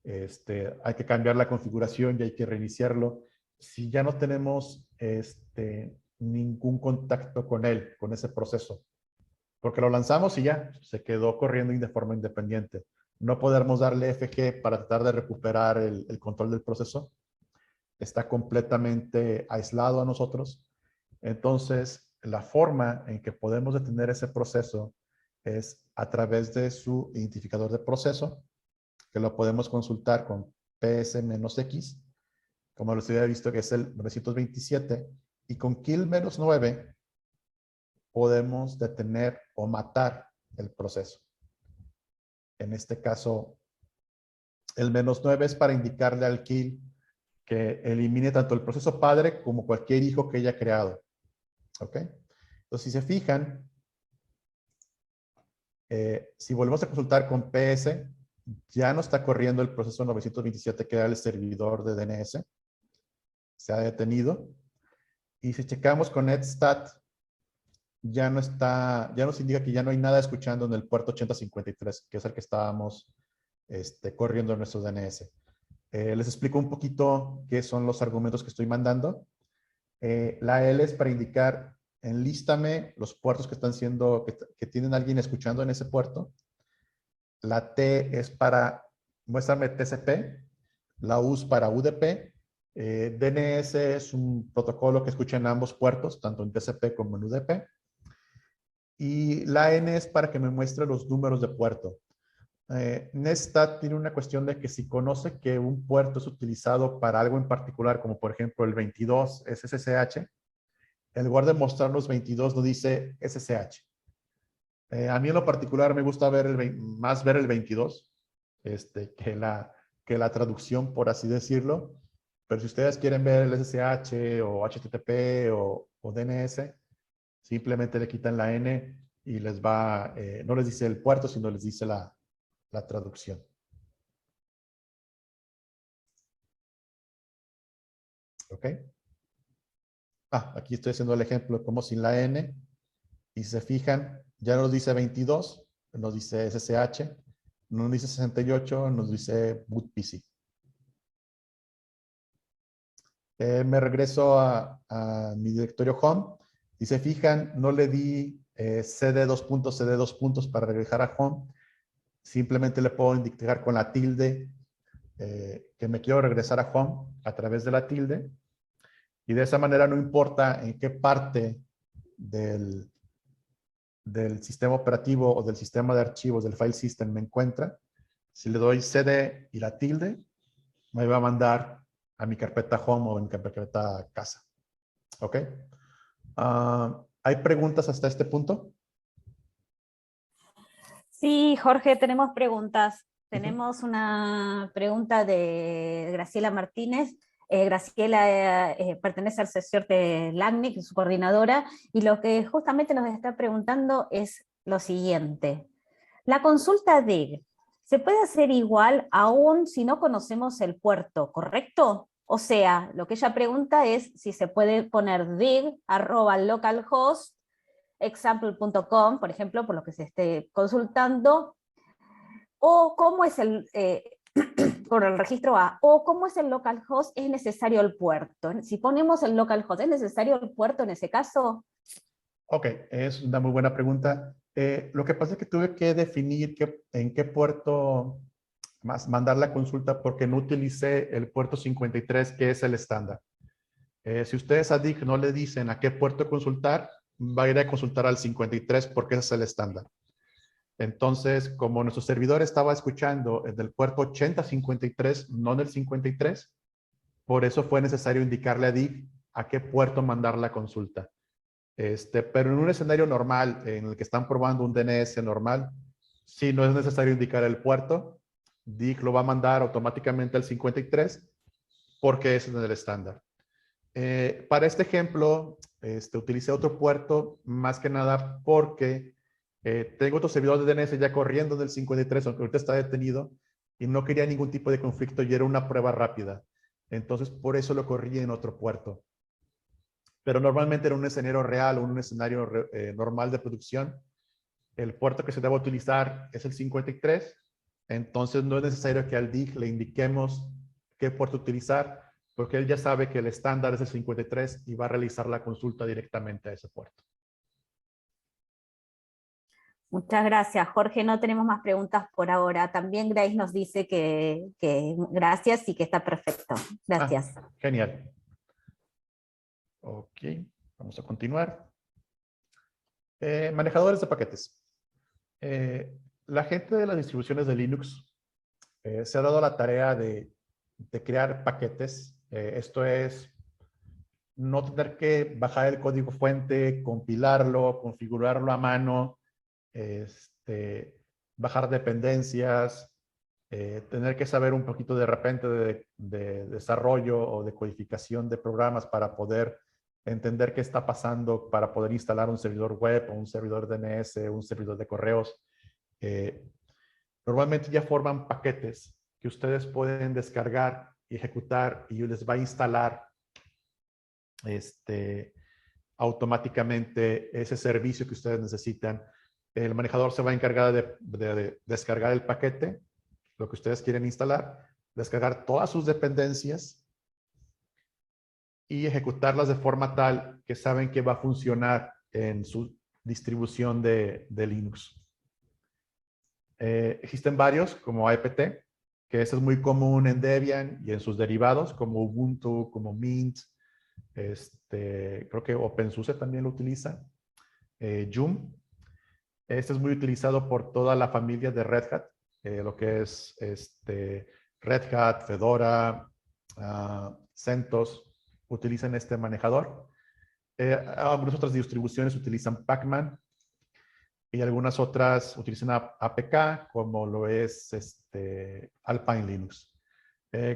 Hay que cambiar la configuración y hay que reiniciarlo. Si ya no tenemos ningún contacto con él, con ese proceso, porque lo lanzamos y ya se quedó corriendo de forma independiente. No podemos darle FG para tratar de recuperar el control del proceso. Está completamente aislado a nosotros. Entonces, la forma en que podemos detener ese proceso es a través de su identificador de proceso, que lo podemos consultar con PS-X, como les había visto que es el 927, y con kill-9 podemos detener o matar el proceso. En este caso, el -9 es para indicarle al kill que elimine tanto el proceso padre como cualquier hijo que haya creado. ¿Ok? Entonces, si se fijan, si volvemos a consultar con PS, ya no está corriendo el proceso 927 que era el servidor de DNS. Se ha detenido. Y si checamos con netstat, ya no está, ya nos indica que ya no hay nada escuchando en el puerto 8053, que es el que estábamos corriendo en nuestro DNS. Les explico un poquito qué son los argumentos que estoy mandando. La L es para indicar, enlístame los puertos que están siendo, que tienen alguien escuchando en ese puerto. La T es para, muéstrame TCP. La U es para UDP. DNS es un protocolo que escucha en ambos puertos, tanto en TCP como en UDP. Y la N es para que me muestre los números de puerto. Netstat tiene una cuestión de que si conoce que un puerto es utilizado para algo en particular, como por ejemplo el 22 es SSH, en lugar de mostrarnos 22 nos dice SSH. A mí en lo particular me gusta ver más ver el 22 que la traducción, por así decirlo. Pero si ustedes quieren ver el SSH o HTTP o DNS, simplemente le quitan la N y les va, no les dice el puerto, sino les dice la traducción. ¿Ok? Aquí estoy haciendo el ejemplo como sin la N. Y si se fijan, ya nos dice 22, nos dice SSH, no nos dice 68, nos dice boot PC. Me regreso a mi directorio home. Si se fijan, no le di cd cd para regresar a home. Simplemente le puedo indicar con la tilde que me quiero regresar a home a través de la tilde. Y de esa manera no importa en qué parte del sistema operativo o del sistema de archivos del file system me encuentra. Si le doy cd y la tilde, me va a mandar a mi carpeta home o en mi carpeta casa. ¿Ok? ¿Hay preguntas hasta este punto? Sí, Jorge, tenemos preguntas. Tenemos una pregunta de Graciela Martínez. Graciela pertenece al sector de LACNIC, su coordinadora, y lo que justamente nos está preguntando es lo siguiente. La consulta DIG, ¿se puede hacer igual aún si no conocemos el puerto, correcto? O sea, lo que ella pregunta es si se puede poner dig@localhost example.com, por ejemplo, por lo que se esté consultando, o cómo es por el registro A, o cómo es el localhost, es necesario el puerto. Si ponemos el localhost, ¿es necesario el puerto en ese caso? Ok, es una muy buena pregunta. Lo que pasa es que tuve que definir en qué puerto mandar la consulta porque no utilicé el puerto 53, que es el estándar. Si ustedes a DIG no le dicen a qué puerto consultar, va a ir a consultar al 53 porque ese es el estándar. Entonces, como nuestro servidor estaba escuchando el del puerto 8053, no en el 53, por eso fue necesario indicarle a DIG a qué puerto mandar la consulta. Pero en un escenario normal, en el que están probando un DNS normal, si no es necesario indicar el puerto, DIG lo va a mandar automáticamente al 53 porque ese es el estándar. Para este ejemplo, utilicé otro puerto más que nada porque tengo otro servidor de DNS ya corriendo del 53, aunque ahorita está detenido, y no quería ningún tipo de conflicto y era una prueba rápida. Entonces, por eso lo corrí en otro puerto. Pero normalmente en un escenario real o un escenario normal de producción, el puerto que se debe utilizar es el 53. Entonces, no es necesario que al DIG le indiquemos qué puerto utilizar, porque él ya sabe que el estándar es el 53 y va a realizar la consulta directamente a ese puerto. Muchas gracias, Jorge. No tenemos más preguntas por ahora. También Grace nos dice que gracias y que está perfecto. Gracias. Genial. Ok, Vamos a continuar. Manejadores de paquetes. La gente de las distribuciones de Linux se ha dado la tarea de crear paquetes. Esto es no tener que bajar el código fuente, compilarlo, configurarlo a mano, bajar dependencias, tener que saber un poquito de repente de desarrollo o de codificación de programas para poder entender qué está pasando, para poder instalar un servidor web o un servidor DNS, un servidor de correos. Normalmente ya forman paquetes que ustedes pueden descargar y ejecutar y les va a instalar automáticamente ese servicio que ustedes necesitan. El manejador se va a encargar de descargar el paquete, lo que ustedes quieren instalar, descargar todas sus dependencias y ejecutarlas de forma tal que saben que va a funcionar en su distribución de Linux. Existen varios, como apt, que eso es muy común en Debian y en sus derivados, como Ubuntu, como Mint. Creo que OpenSUSE también lo utiliza. Yum. Este es muy utilizado por toda la familia de Red Hat, lo que es Red Hat, Fedora, CentOS, utilizan este manejador. Algunas otras distribuciones utilizan Pacman y algunas otras utilizan APK, como lo es Alpine Linux.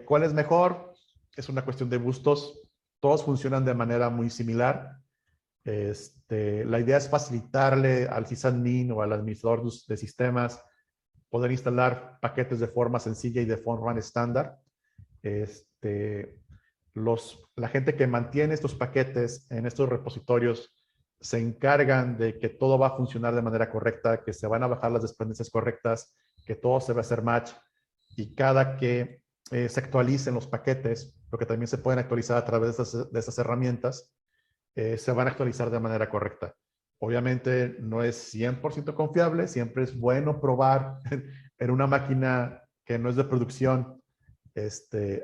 ¿Cuál es mejor? Es una cuestión de gustos. Todos funcionan de manera muy similar. La idea es facilitarle al sysadmin o al administrador de sistemas poder instalar paquetes de forma sencilla y de forma estándar. La gente que mantiene estos paquetes en estos repositorios se encargan de que todo va a funcionar de manera correcta, que se van a bajar las dependencias correctas, que todo se va a hacer match, y cada que se actualicen los paquetes, porque también se pueden actualizar a través de estas herramientas, se van a actualizar de manera correcta. Obviamente no es 100% confiable, siempre es bueno probar en una máquina que no es de producción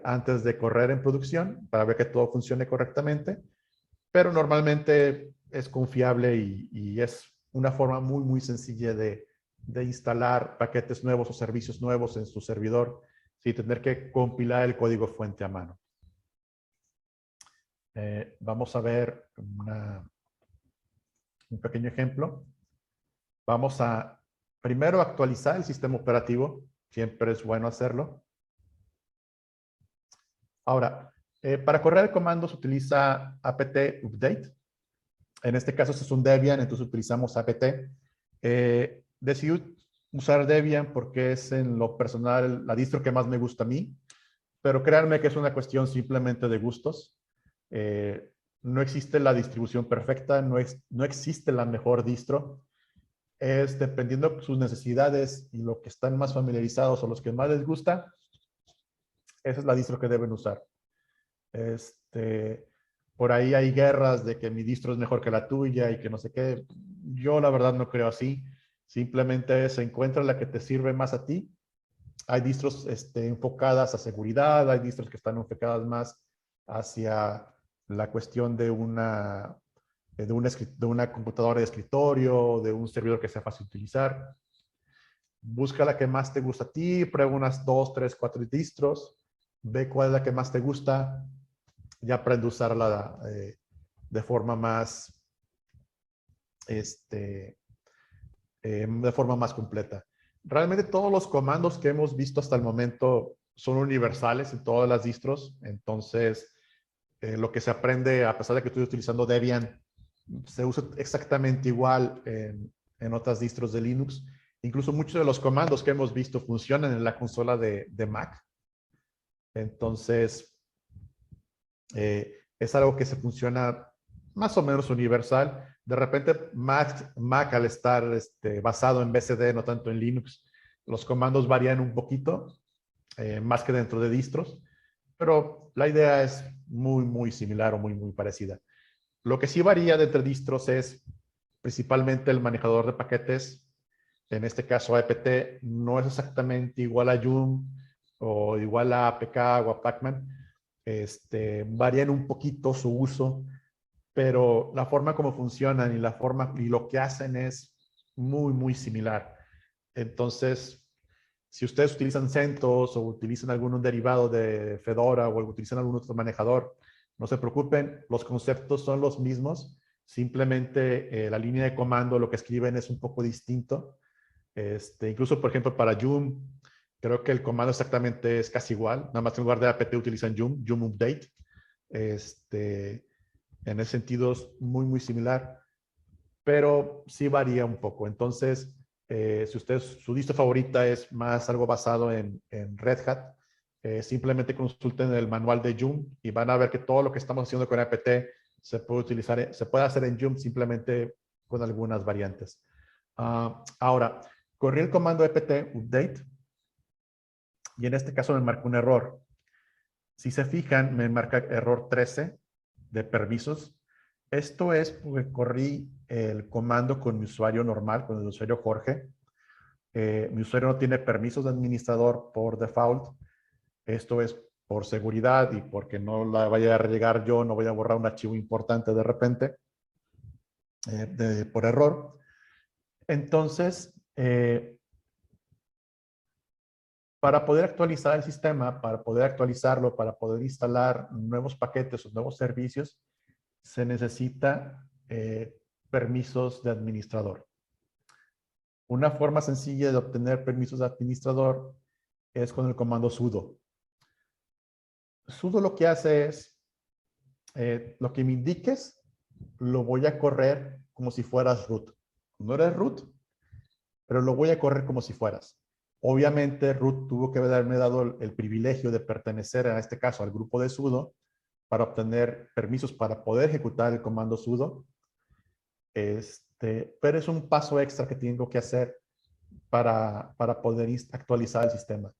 antes de correr en producción para ver que todo funcione correctamente, pero normalmente es confiable y es una forma muy, muy sencilla de instalar paquetes nuevos o servicios nuevos en su servidor sin tener que compilar el código fuente a mano. Vamos a ver un pequeño ejemplo. Vamos a primero actualizar el sistema operativo. Siempre es bueno hacerlo. Ahora, para correr el comando se utiliza apt update. En este caso este es un Debian, entonces utilizamos apt. Decidí usar Debian porque es en lo personal la distro que más me gusta a mí, pero créanme que es una cuestión simplemente de gustos. No existe la distribución perfecta, no existe la mejor distro. Es dependiendo de sus necesidades y lo que están más familiarizados o los que más les gusta, esa es la distro que deben usar. Por ahí hay guerras de que mi distro es mejor que la tuya y que no sé qué. Yo la verdad no creo así. Simplemente se encuentra la que te sirve más a ti. Hay distros enfocadas a seguridad, hay distros que están enfocadas más hacia la cuestión de una computadora de escritorio, de un servidor que sea fácil de utilizar. Busca la que más te gusta a ti, prueba unas 2, 3, 4 distros, ve cuál es la que más te gusta y aprende a usarla de forma más completa. Realmente todos los comandos que hemos visto hasta el momento son universales en todas las distros, entonces lo que se aprende, a pesar de que estoy utilizando Debian, se usa exactamente igual en otras distros de Linux. Incluso muchos de los comandos que hemos visto funcionan en la consola de Mac. Entonces, es algo que se funciona más o menos universal. De repente, Mac al estar basado en BSD, no tanto en Linux, los comandos varían un poquito, más que dentro de distros, pero la idea es muy, muy similar o muy, muy parecida. Lo que sí varía de entre distros es principalmente el manejador de paquetes. En este caso, apt no es exactamente igual a Yum o igual a APK o a Pacman. Varían un poquito su uso. pero la forma como funcionan y la forma y lo que hacen es muy, muy similar. Entonces, si ustedes utilizan CentOS o utilizan algún derivado de Fedora o utilizan algún otro manejador, no se preocupen, los conceptos son los mismos, simplemente la línea de comando, lo que escriben es un poco distinto. Incluso, por ejemplo, para Joom, creo que el comando exactamente es casi igual, nada más en lugar de apt utilizan Joom Update. En ese sentido es muy, muy similar, pero sí varía un poco. Entonces, si su distro favorita es más algo basado en Red Hat, simplemente consulten el manual de Joom y van a ver que todo lo que estamos haciendo con apt se puede utilizar, se puede hacer en Joom simplemente con algunas variantes. Ahora, corrí el comando apt update y en este caso me marcó un error. Si se fijan, me marca error 13 de permisos. Esto es porque corrí el comando con mi usuario normal, con el usuario Jorge. Mi usuario no tiene permisos de administrador por default. Esto es por seguridad y porque no la vaya a llegar yo, no voy a borrar un archivo importante de repente por error. Entonces, para poder actualizar el sistema, para poder actualizarlo, para poder instalar nuevos paquetes o nuevos servicios, se necesita permisos de administrador. Una forma sencilla de obtener permisos de administrador es con el comando sudo. Sudo lo que hace es, lo que me indiques, lo voy a correr como si fueras root. No eres root, pero lo voy a correr como si fueras. Obviamente, root tuvo que haberme dado el privilegio de pertenecer, en este caso, al grupo de sudo, para obtener permisos para poder ejecutar el comando sudo. Pero es un paso extra que tengo que hacer para poder actualizar el sistema.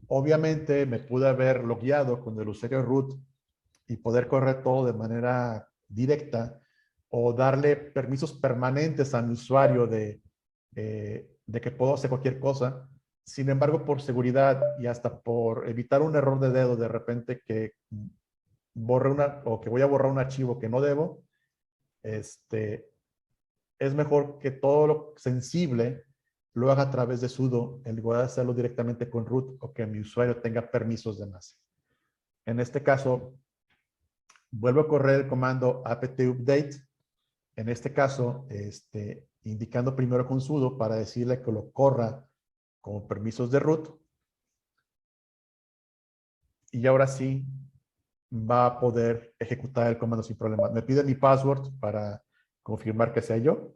Obviamente, me pude haber logueado con el usuario root y poder correr todo de manera directa o darle permisos permanentes a mi usuario de que puedo hacer cualquier cosa. Sin embargo, por seguridad y hasta por evitar un error de dedo de repente que o que voy a borrar un archivo que no debo, es mejor que todo lo sensible lo haga a través de sudo en lugar de hacerlo directamente con root o que mi usuario tenga permisos de más. En este caso, vuelvo a correr el comando apt update. En este caso, indicando primero con sudo para decirle que lo corra con permisos de root. Y ahora sí va a poder ejecutar el comando sin problema. Me pide mi password para confirmar que sea yo.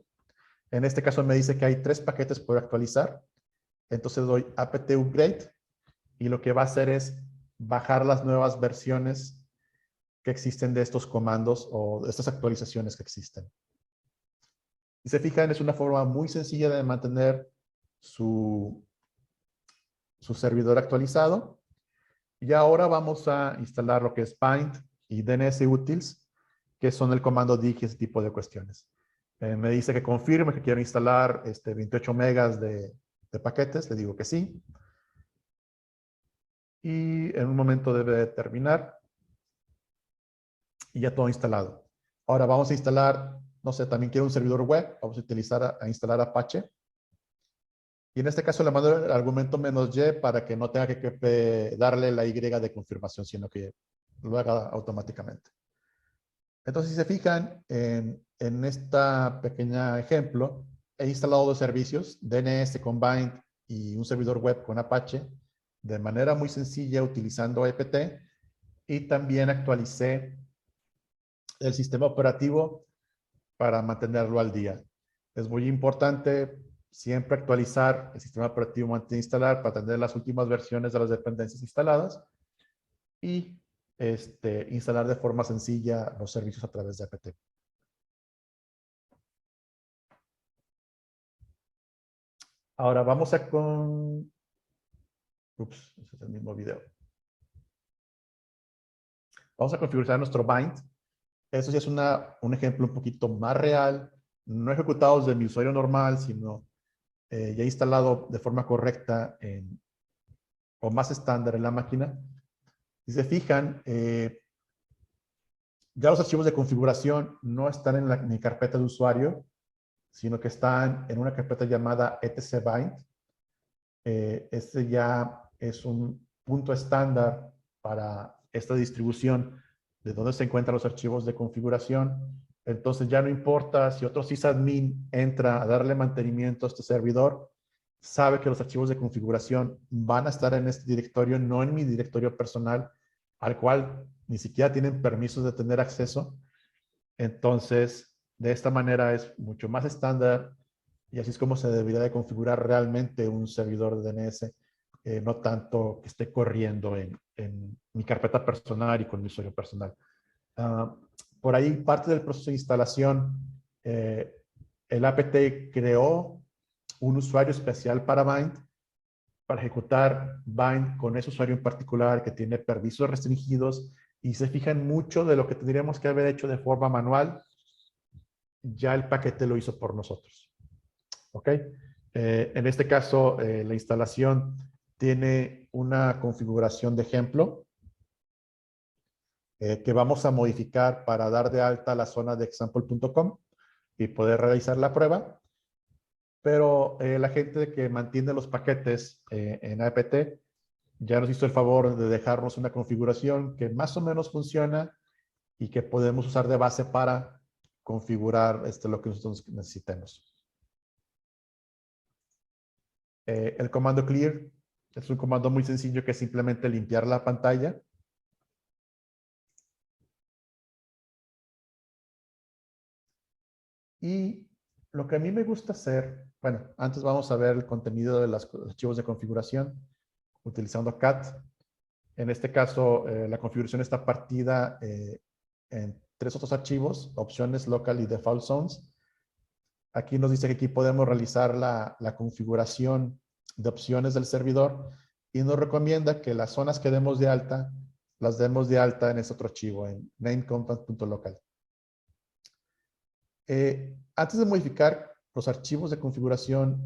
En este caso me dice que hay 3 paquetes por actualizar. Entonces doy apt upgrade y lo que va a hacer es bajar las nuevas versiones que existen de estos comandos o de estas actualizaciones que existen. Si se fijan, es una forma muy sencilla de mantener su servidor actualizado. Y ahora vamos a instalar lo que es bind y dnsutils, que son el comando dig y ese tipo de cuestiones. Me dice que confirme que quiero instalar 28 megas de paquetes. Le digo que sí. Y en un momento debe de terminar. Y ya todo instalado. Ahora vamos a instalar, no sé, también quiero un servidor web. Vamos a instalar Apache. Y en este caso le mando el argumento -y para que no tenga que darle la Y de confirmación, sino que lo haga automáticamente. Entonces, si se fijan en esta pequeña ejemplo, he instalado 2 servicios, DNS con Bind y un servidor web con Apache, de manera muy sencilla utilizando apt, y también actualicé el sistema operativo para mantenerlo al día. Es muy importante siempre actualizar el sistema operativo antes de instalar para tener las últimas versiones de las dependencias instaladas y instalar de forma sencilla los servicios a través de apt. Ahora vamos a Ups, ese es el mismo video. Vamos a configurar nuestro bind. Eso ya es un ejemplo un poquito más real, no ejecutado desde mi usuario normal, sino ya instalado de forma correcta o más estándar en la máquina. Si se fijan, Ya los archivos de configuración no están en mi carpeta de usuario, sino que están en una carpeta llamada etc-bind. Este ya es un punto estándar para esta distribución de dónde se encuentran los archivos de configuración. Entonces ya no importa si otro sysadmin entra a darle mantenimiento a este servidor, sabe que los archivos de configuración van a estar en este directorio, no en mi directorio personal, al cual ni siquiera tienen permisos de tener acceso. Entonces, de esta manera es mucho más estándar y así es como se debería de configurar realmente un servidor de DNS, no tanto que esté corriendo en mi carpeta personal y con mi usuario personal. Por ahí, parte del proceso de instalación, el APT creó un usuario especial para Bind, para ejecutar Bind con ese usuario en particular que tiene permisos restringidos y se fijan mucho de lo que tendríamos que haber hecho de forma manual, ya el paquete lo hizo por nosotros. ¿Ok? En este caso, la instalación tiene una configuración de ejemplo que vamos a modificar para dar de alta la zona de example.com y poder realizar la prueba. Pero la gente que mantiene los paquetes en APT ya nos hizo el favor de dejarnos una configuración que más o menos funciona y que podemos usar de base para configurar lo que nosotros necesitemos. El comando clear es un comando muy sencillo que es simplemente limpiar la pantalla. Y lo que a mí me gusta hacer, bueno, antes vamos a ver el contenido de los archivos de configuración utilizando cat. En este caso, la configuración está partida en 3 otros archivos, opciones, local y default zones. Aquí nos dice que aquí podemos realizar la configuración de opciones del servidor y nos recomienda que las zonas que demos de alta, las demos de alta en este otro archivo, en namecontent.local. Antes de modificar los archivos de configuración,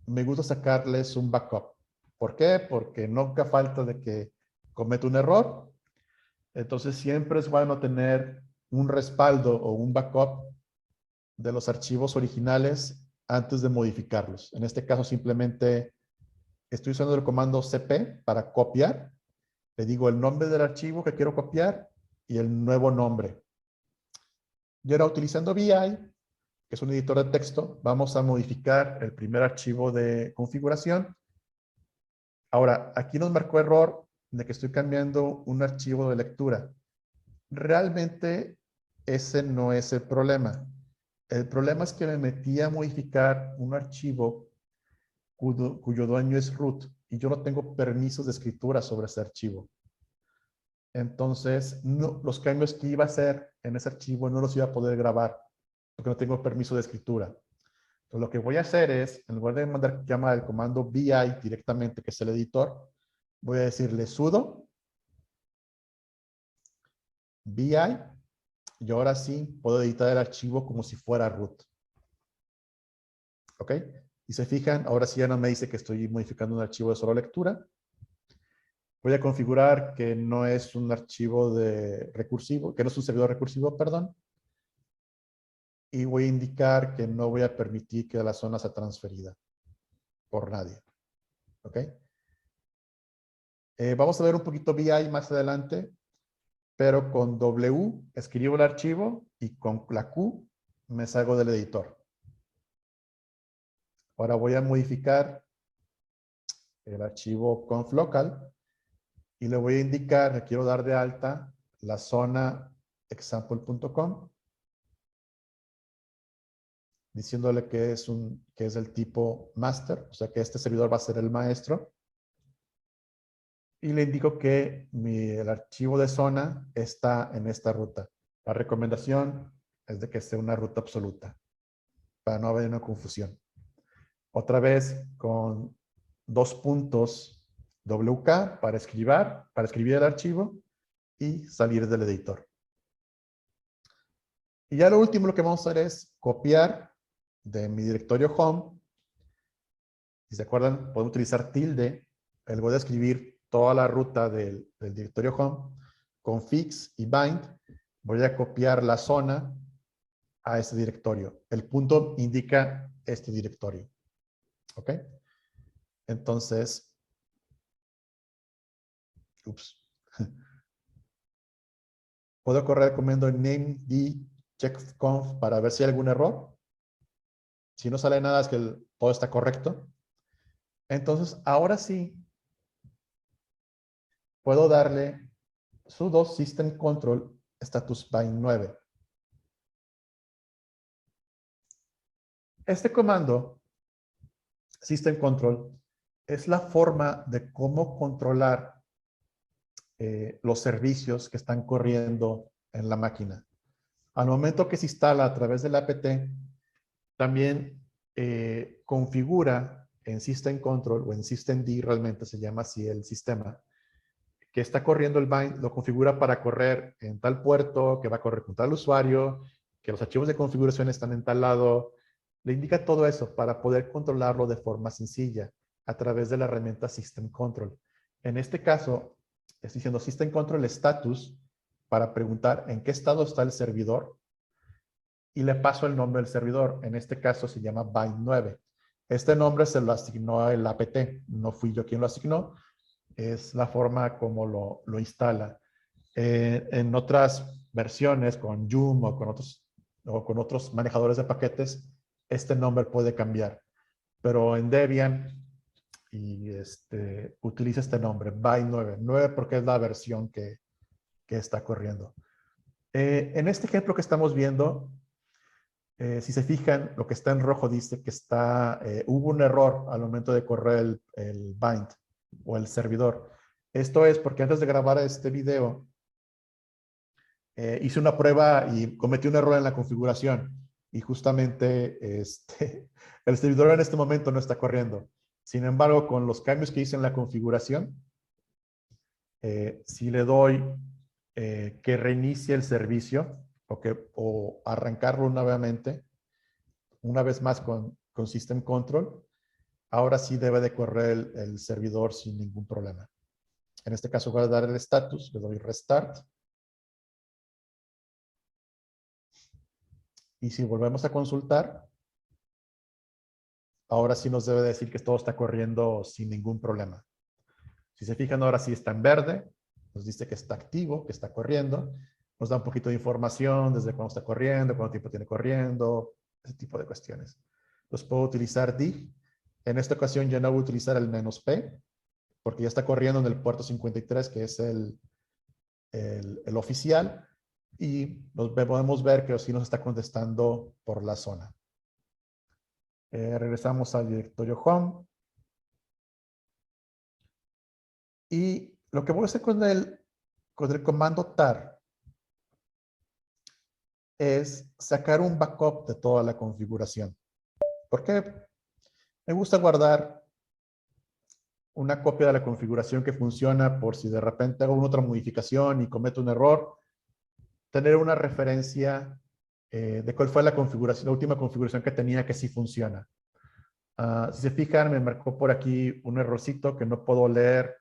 me gusta sacarles un backup. ¿Por qué? Porque nunca falta de que cometa un error. Entonces siempre es bueno tener un respaldo o un backup de los archivos originales antes de modificarlos. En este caso simplemente estoy usando el comando cp para copiar. Le digo el nombre del archivo que quiero copiar y el nuevo nombre. Y ahora utilizando VI, que es un editor de texto, vamos a modificar el primer archivo de configuración. Ahora, aquí nos marcó error de que estoy cambiando un archivo de lectura. Realmente ese no es el problema. El problema es que me metí a modificar un archivo cuyo dueño es root y yo no tengo permisos de escritura sobre ese archivo. Entonces, los cambios que iba a hacer en ese archivo no los iba a poder grabar porque no tengo permiso de escritura. Entonces, lo que voy a hacer es, en lugar de mandar llamar el comando vi directamente, que es el editor, voy a decirle sudo vi y ahora sí puedo editar el archivo como si fuera root. ¿Ok? Y se fijan, ahora sí ya no me dice que estoy modificando un archivo de solo lectura. Voy a configurar que no es un archivo de recursivo, que no es un servidor recursivo, perdón. Y voy a indicar que no voy a permitir que la zona sea transferida por nadie. ¿Ok? Vamos a ver un poquito VI más adelante, pero con W escribo el archivo y con la Q me salgo del editor. Ahora voy a modificar el archivo conf local y le voy a indicar que quiero dar de alta la zona example.com diciéndole que es el tipo master, o sea que este servidor va a ser el maestro. Y le indico que el archivo de zona está en esta ruta. La recomendación es de que sea una ruta absoluta, para no haber una confusión. Otra vez con 2 puntos WK para escribir el archivo y salir del editor. Y ya lo último lo que vamos a hacer es copiar de mi directorio home. Si se acuerdan, podemos utilizar tilde. El voy a escribir toda la ruta del directorio home con fix y bind. voy a copiar la zona a este directorio. El punto indica este directorio. ¿Ok? Entonces, ups. Puedo correr comando name d checkconf para ver si hay algún error. Si no sale nada es que todo está correcto. Entonces, ahora sí, puedo darle sudo system control status bind 9. Este comando, system control, es la forma de cómo controlar los servicios que están corriendo en la máquina. Al momento que se instala a través del apt, también configura en System Control o en Systemd, realmente se llama así el sistema, que está corriendo el bind, lo configura para correr en tal puerto, que va a correr con tal usuario, que los archivos de configuración están en tal lado. Le indica todo eso para poder controlarlo de forma sencilla a través de la herramienta System Control. En este caso, estoy diciendo System Control Status para preguntar en qué estado está el servidor y le paso el nombre del servidor. En este caso se llama bind 9. Este nombre se lo asignó el apt, no fui yo quien lo asignó, es la forma como lo instala. En otras versiones, con Yum o con otros manejadores de paquetes, este nombre puede cambiar. Pero en Debian utiliza este nombre, bind 9. 9 porque es la versión que está corriendo. En este ejemplo que estamos viendo, si se fijan, lo que está en rojo dice que hubo un error al momento de correr el bind o el servidor. Esto es porque antes de grabar este video, hice una prueba y cometí un error en la configuración. Y justamente el servidor en este momento no está corriendo. Sin embargo, con los cambios que hice en la configuración, si le doy que reinicie el servicio o arrancarlo nuevamente, una vez más con System Control, ahora sí debe de correr el servidor sin ningún problema. En este caso voy a dar el status, le doy restart. Y si volvemos a consultar, ahora sí nos debe decir que todo está corriendo sin ningún problema. Si se fijan, ahora sí está en verde, nos dice que está activo, que está corriendo, nos da un poquito de información desde cuándo está corriendo, cuánto tiempo tiene corriendo, ese tipo de cuestiones. Entonces puedo utilizar dig. En esta ocasión ya no voy a utilizar el "-p", porque ya está corriendo en el puerto 53, que es el oficial, y podemos ver que sí nos está contestando por la zona. Regresamos al directorio home. Y lo que voy a hacer con el comando tar es sacar un backup de toda la configuración. Porque me gusta guardar una copia de la configuración que funciona por si de repente hago una otra modificación y cometo un error, tener una referencia de cuál fue la configuración, la última configuración que tenía que sí funciona. Si se fijan, me marcó por aquí un errorcito que no puedo leer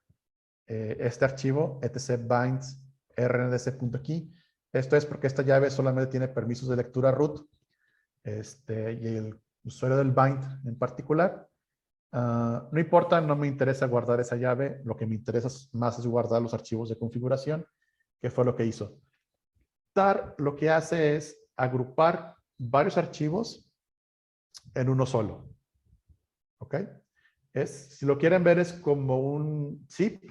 este archivo, etc binds rnds.key. Esto es porque esta llave solamente tiene permisos de lectura root y el usuario del bind en particular. No importa, no me interesa guardar esa llave. Lo que me interesa más es guardar los archivos de configuración, que fue lo que hizo. Tar lo que hace es agrupar varios archivos en uno solo. ¿Ok? Si lo quieren ver, es como un zip,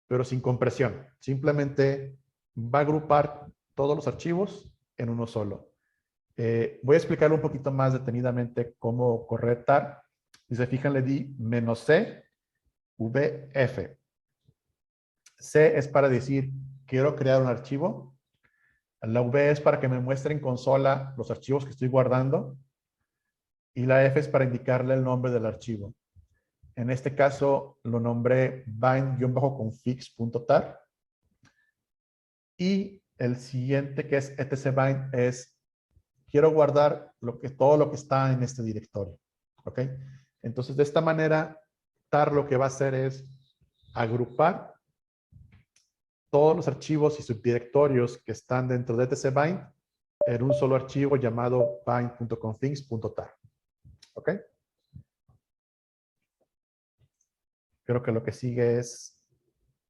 pero sin compresión. Simplemente va a agrupar todos los archivos en uno solo. Voy a explicar un poquito más detenidamente cómo correr tar. Si se fijan, le di "-c vf". C es para decir, quiero crear un archivo. La V es para que me muestre en consola los archivos que estoy guardando. Y la F es para indicarle el nombre del archivo. En este caso lo nombré bind-config.tar. Y el siguiente, que es etc-bind, es quiero guardar todo lo que está en este directorio. ¿Ok? Entonces, de esta manera, tar lo que va a hacer es agrupar todos los archivos y subdirectorios que están dentro de tcbind en un solo archivo llamado bind.configs.tar. ¿Ok? Creo que lo que sigue es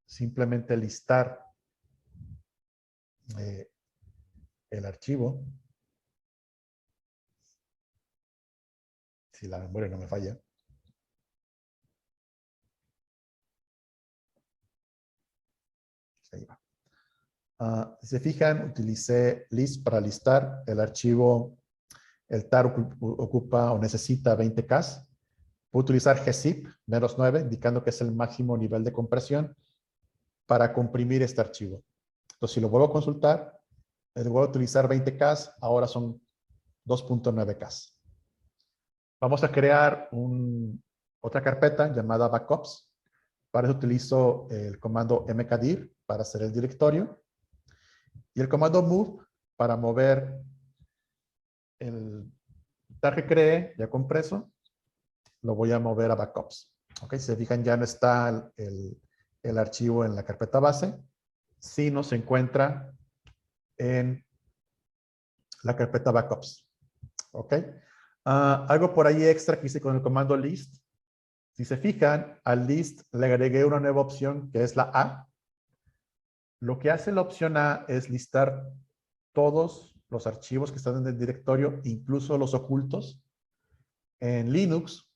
simplemente listar el archivo. Si la memoria no me falla. Ahí va. Si se fijan, utilicé list para listar el archivo. El tar ocupa o necesita 20K. Puedo utilizar gzip -9, indicando que es el máximo nivel de compresión para comprimir este archivo. Entonces, si lo vuelvo a consultar, voy a utilizar 20K, ahora son 2.9K. Vamos a crear otra carpeta llamada backups. Para eso utilizo el comando mkdir para hacer el directorio y el comando move para mover el tar que creé ya compreso. Lo voy a mover a backups. Ok, si se fijan, ya no está el archivo en la carpeta base, sino se encuentra en la carpeta backups. Ok. Algo por ahí extra que hice con el comando list. Si se fijan, al list le agregué una nueva opción que es la A. Lo que hace la opción A es listar todos los archivos que están en el directorio, incluso los ocultos. En Linux,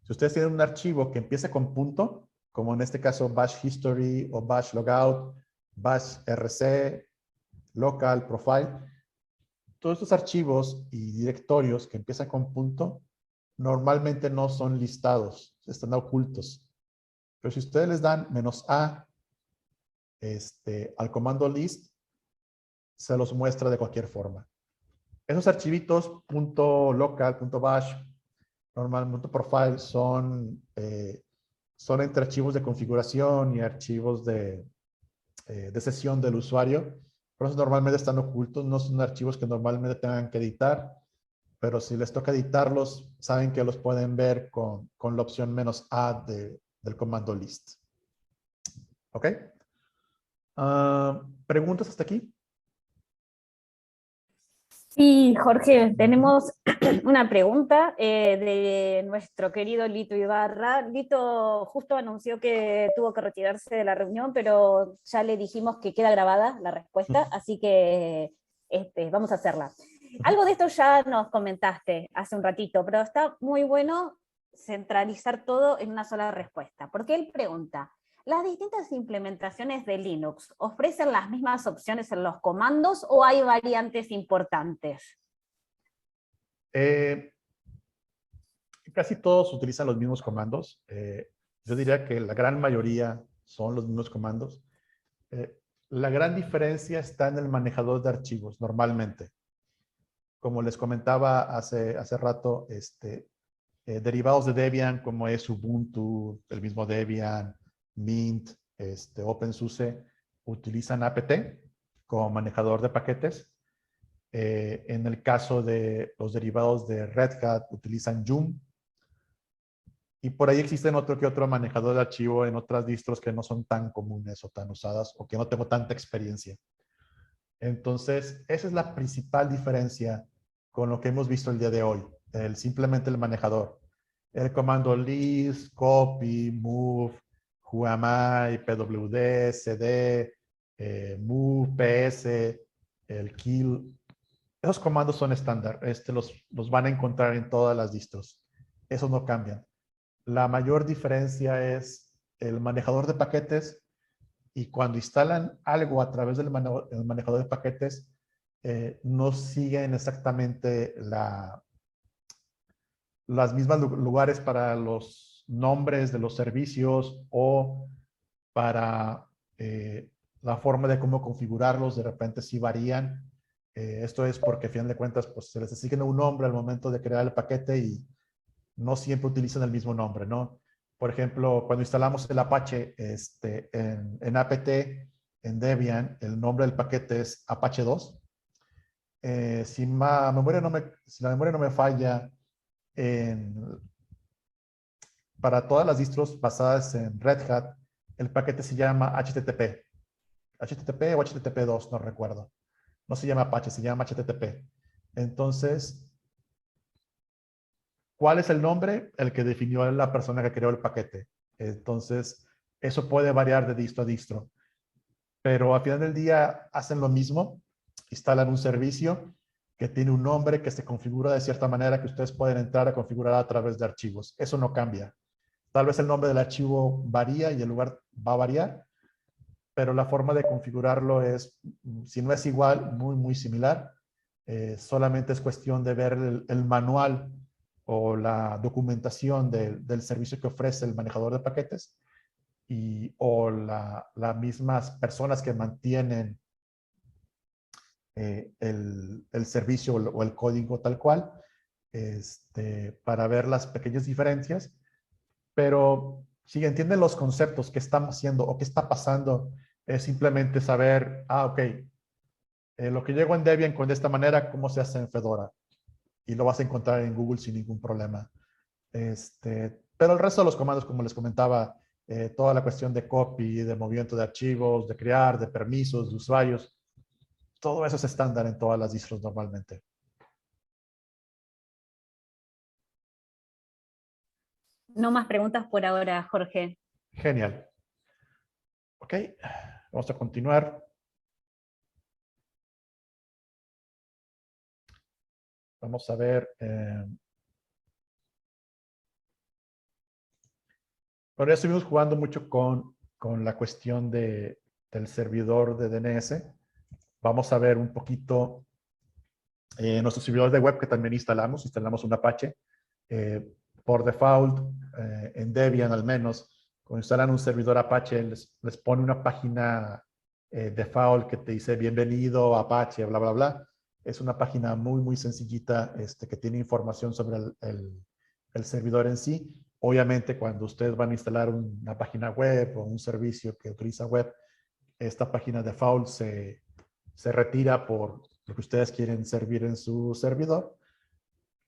si ustedes tienen un archivo que empieza con punto, como en este caso bash history o bash logout, bash rc, local, profile, todos estos archivos y directorios que empiezan con punto normalmente no son listados, están ocultos. Pero si ustedes les dan -a al comando list, se los muestra de cualquier forma. Esos archivitos .local, .bash, normalmente .profile son entre archivos de configuración y archivos de sesión del usuario. Por eso normalmente están ocultos, no son archivos que normalmente tengan que editar, pero si les toca editarlos, saben que los pueden ver con la opción -a del comando list. ¿Ok? ¿Preguntas hasta aquí? Sí, Jorge, tenemos una pregunta de nuestro querido Lito Ibarra. Lito justo anunció que tuvo que retirarse de la reunión, pero ya le dijimos que queda grabada la respuesta, así que vamos a hacerla. Algo de esto ya nos comentaste hace un ratito, pero está muy bueno centralizar todo en una sola respuesta, porque él pregunta, ¿las distintas implementaciones de Linux ofrecen las mismas opciones en los comandos o hay variantes importantes? Casi todos utilizan los mismos comandos. Yo diría que la gran mayoría son los mismos comandos. La gran diferencia está en el manejador de archivos, normalmente. Como les comentaba hace rato, derivados de Debian, como es Ubuntu, el mismo Debian, Mint, OpenSUSE, utilizan apt como manejador de paquetes. En el caso de los derivados de Red Hat, utilizan Yum. Y por ahí existen otro que otro manejador de archivo en otras distros que no son tan comunes o tan usadas o que no tengo tanta experiencia. Entonces, esa es la principal diferencia con lo que hemos visto el día de hoy. Simplemente el manejador. El comando list, copy, move, whoami, pwd, cd, move, ps, el kill. Esos comandos son estándar. Los van a encontrar en todas las distros. Esos no cambian. La mayor diferencia es el manejador de paquetes, y cuando instalan algo a través del manejador de paquetes, no siguen exactamente las mismas lugares para los nombres de los servicios o para la forma de cómo configurarlos. De repente sí varían. Esto es porque, a fin de cuentas, pues se les asigna un nombre al momento de crear el paquete y no siempre utilizan el mismo nombre, ¿no? Por ejemplo, cuando instalamos el Apache en apt, en Debian, el nombre del paquete es Apache 2. Si la memoria no me falla, para todas las distros basadas en Red Hat, el paquete se llama HTTP. HTTP o HTTP2, no recuerdo. No se llama Apache, se llama HTTP. Entonces, ¿cuál es el nombre? El que definió la persona que creó el paquete. Entonces, eso puede variar de distro a distro. Pero al final del día hacen lo mismo. Instalan un servicio que tiene un nombre que se configura de cierta manera que ustedes pueden entrar a configurar a través de archivos. Eso no cambia. Tal vez el nombre del archivo varía y el lugar va a variar, pero la forma de configurarlo es, si no es igual, muy, muy similar. Solamente es cuestión de ver el manual o la documentación del servicio que ofrece el manejador de paquetes o las mismas personas que mantienen el servicio o el código tal cual, para ver las pequeñas diferencias. Pero si entienden los conceptos que estamos haciendo o qué está pasando, es simplemente saber, ok, lo que llego en Debian con de esta manera, ¿cómo se hace en Fedora? Y lo vas a encontrar en Google sin ningún problema. Pero el resto de los comandos, como les comentaba, toda la cuestión de copy, de movimiento de archivos, de crear, de permisos, de usuarios, todo eso es estándar en todas las distros normalmente. No más preguntas por ahora, Jorge. Genial. Ok, vamos a continuar. Vamos a ver. Bueno, ya estuvimos jugando mucho con la cuestión del servidor de DNS. Vamos a ver un poquito nuestro servidor de web que también instalamos. Instalamos un Apache. Por default, en Debian al menos, cuando instalan un servidor Apache, les pone una página default que te dice bienvenido Apache, bla, bla, bla. Es una página muy, muy sencillita que tiene información sobre el servidor en sí. Obviamente, cuando ustedes van a instalar una página web o un servicio que utiliza web, esta página default se retira por lo que ustedes quieren servir en su servidor.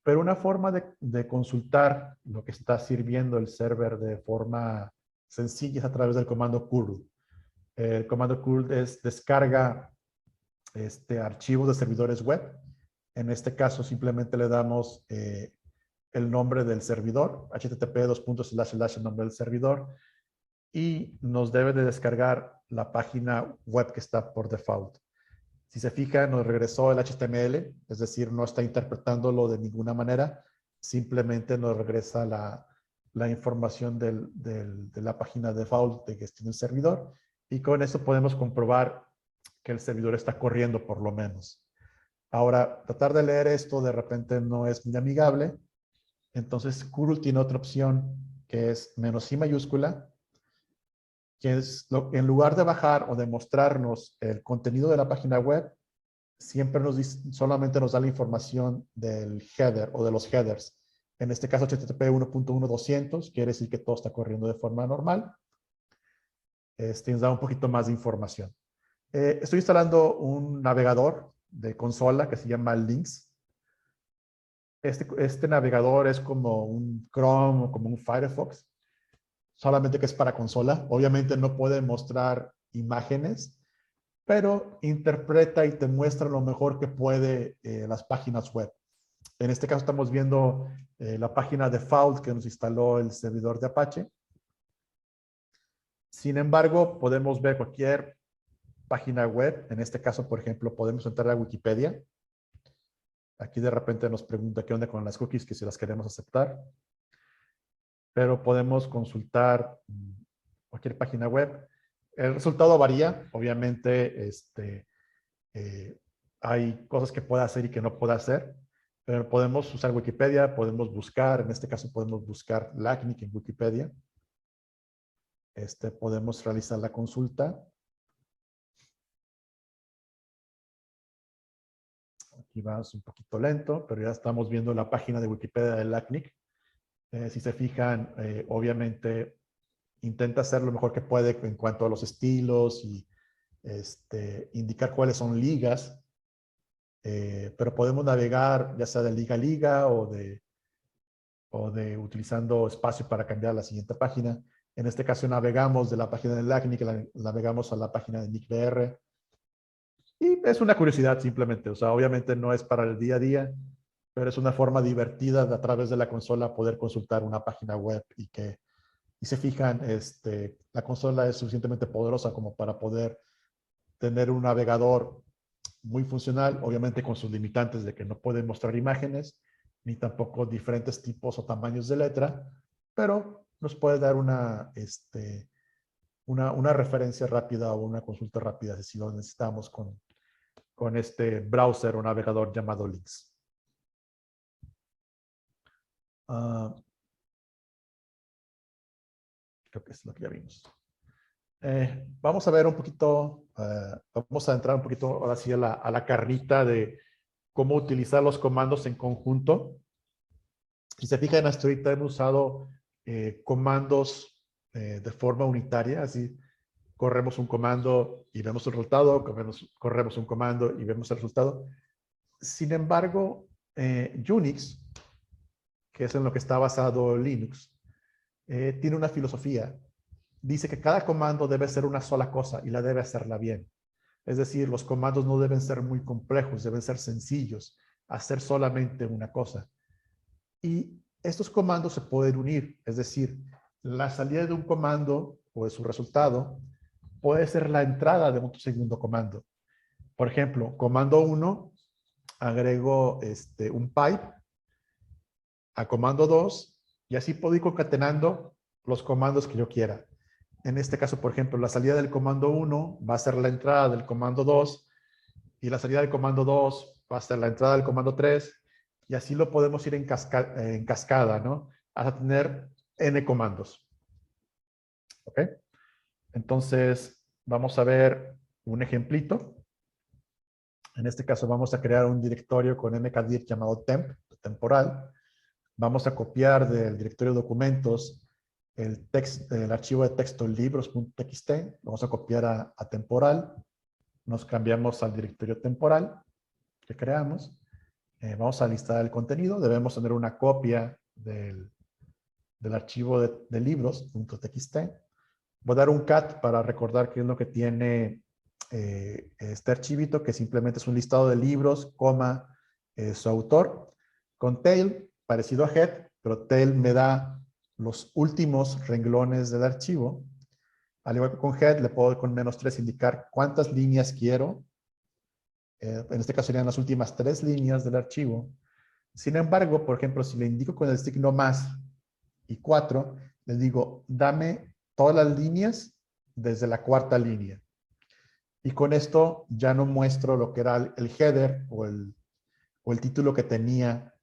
Pero una forma de consultar lo que está sirviendo el server de forma sencilla es a través del comando curl. El comando curl es descarga archivos de servidores web. En este caso simplemente le damos el nombre del servidor, http:// el nombre del servidor, y nos debe de descargar la página web que está por default. Si se fija, nos regresó el HTML, es decir, no está interpretándolo de ninguna manera, simplemente nos regresa la información de la página default de gestión del servidor, y con eso podemos comprobar que el servidor está corriendo por lo menos. Ahora, tratar de leer esto de repente no es muy amigable, entonces curl tiene otra opción que es -i mayúscula, que es en lugar de bajar o de mostrarnos el contenido de la página web, siempre solamente nos da la información del header o de los headers. En este caso, HTTP 1.1.200, quiere decir que todo está corriendo de forma normal. Nos da un poquito más de información. Estoy instalando un navegador de consola que se llama Lynx. Este navegador es como un Chrome o como un Firefox, solamente que es para consola. Obviamente no puede mostrar imágenes, pero interpreta y te muestra lo mejor que puede las páginas web. En este caso estamos viendo la página default que nos instaló el servidor de Apache. Sin embargo, podemos ver cualquier página web. En este caso, por ejemplo, podemos entrar a Wikipedia. Aquí de repente nos pregunta qué onda con las cookies, que si las queremos aceptar. Pero podemos consultar cualquier página web. El resultado varía. Obviamente, hay cosas que puede hacer y que no puede hacer. Pero podemos usar Wikipedia, podemos buscar, en este caso podemos buscar LACNIC en Wikipedia. Podemos realizar la consulta. Aquí vamos un poquito lento, pero ya estamos viendo la página de Wikipedia de LACNIC. Si se fijan, obviamente intenta hacer lo mejor que puede en cuanto a los estilos y indicar cuáles son ligas. Pero podemos navegar ya sea de liga a liga o de utilizando espacio para cambiar a la siguiente página. En este caso navegamos de la página de LACNIC, navegamos a la página de NICBR. Y es una curiosidad simplemente, o sea, obviamente no es para el día a día, pero es una forma divertida de a través de la consola poder consultar una página web y se fijan, la consola es suficientemente poderosa como para poder tener un navegador muy funcional, obviamente con sus limitantes de que no puede mostrar imágenes, ni tampoco diferentes tipos o tamaños de letra, pero nos puede dar una referencia rápida o una consulta rápida si lo necesitamos con este browser o navegador llamado Lynx. Creo que es lo que ya vimos. Vamos a ver un poquito, vamos a entrar un poquito ahora sí a la carnita de cómo utilizar los comandos en conjunto. Si se fijan, hasta ahorita hemos usado comandos de forma unitaria, así corremos un comando y vemos el resultado, corremos un comando y vemos el resultado. Sin embargo, Unix, que es en lo que está basado Linux, tiene una filosofía. Dice que cada comando debe ser una sola cosa y la debe hacerla bien. Es decir, los comandos no deben ser muy complejos, deben ser sencillos, hacer solamente una cosa. Y estos comandos se pueden unir, es decir, la salida de un comando o de su resultado puede ser la entrada de un segundo comando. Por ejemplo, comando 1, agrego un pipe a comando 2 y así puedo ir concatenando los comandos que yo quiera. En este caso, por ejemplo, la salida del comando 1 va a ser la entrada del comando 2 y la salida del comando 2 va a ser la entrada del comando 3 y así lo podemos ir en cascada, ¿no? Hasta tener n comandos. ¿Ok? Entonces, vamos a ver un ejemplito. En este caso vamos a crear un directorio con mkdir llamado temporal. Vamos a copiar del directorio de documentos el archivo de texto libros.txt. Vamos a copiar a temporal. Nos cambiamos al directorio temporal que creamos. Vamos a listar el contenido. Debemos tener una copia del archivo de libros.txt. Voy a dar un cat para recordar qué es lo que tiene este archivito, que simplemente es un listado de libros, su autor, con tail, parecido a head, pero tail me da los últimos renglones del archivo. Al igual que con head, le puedo con -3 indicar cuántas líneas quiero. En este caso serían las últimas 3 líneas del archivo. Sin embargo, por ejemplo, si le indico con el signo más y 4, le digo, dame todas las líneas desde la cuarta línea. Y con esto ya no muestro lo que era el header o el título que tenía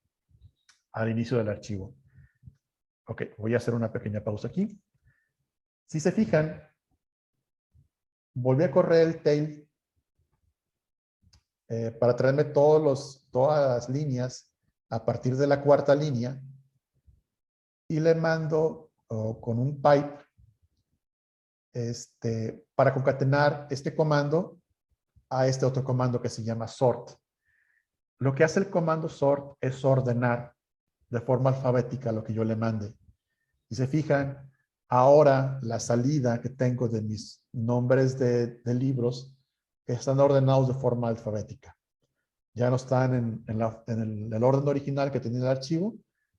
al inicio del archivo. Ok, voy a hacer una pequeña pausa aquí. Si se fijan, volví a correr el tail para traerme todas las líneas a partir de la cuarta línea y le mando con un pipe para concatenar este comando a este otro comando que se llama sort. Lo que hace el comando sort es ordenar de forma alfabética lo que yo le mande. Si se fijan, ahora la salida que tengo de mis nombres de libros están ordenados de forma alfabética. Ya no están en el orden original que tenía el archivo,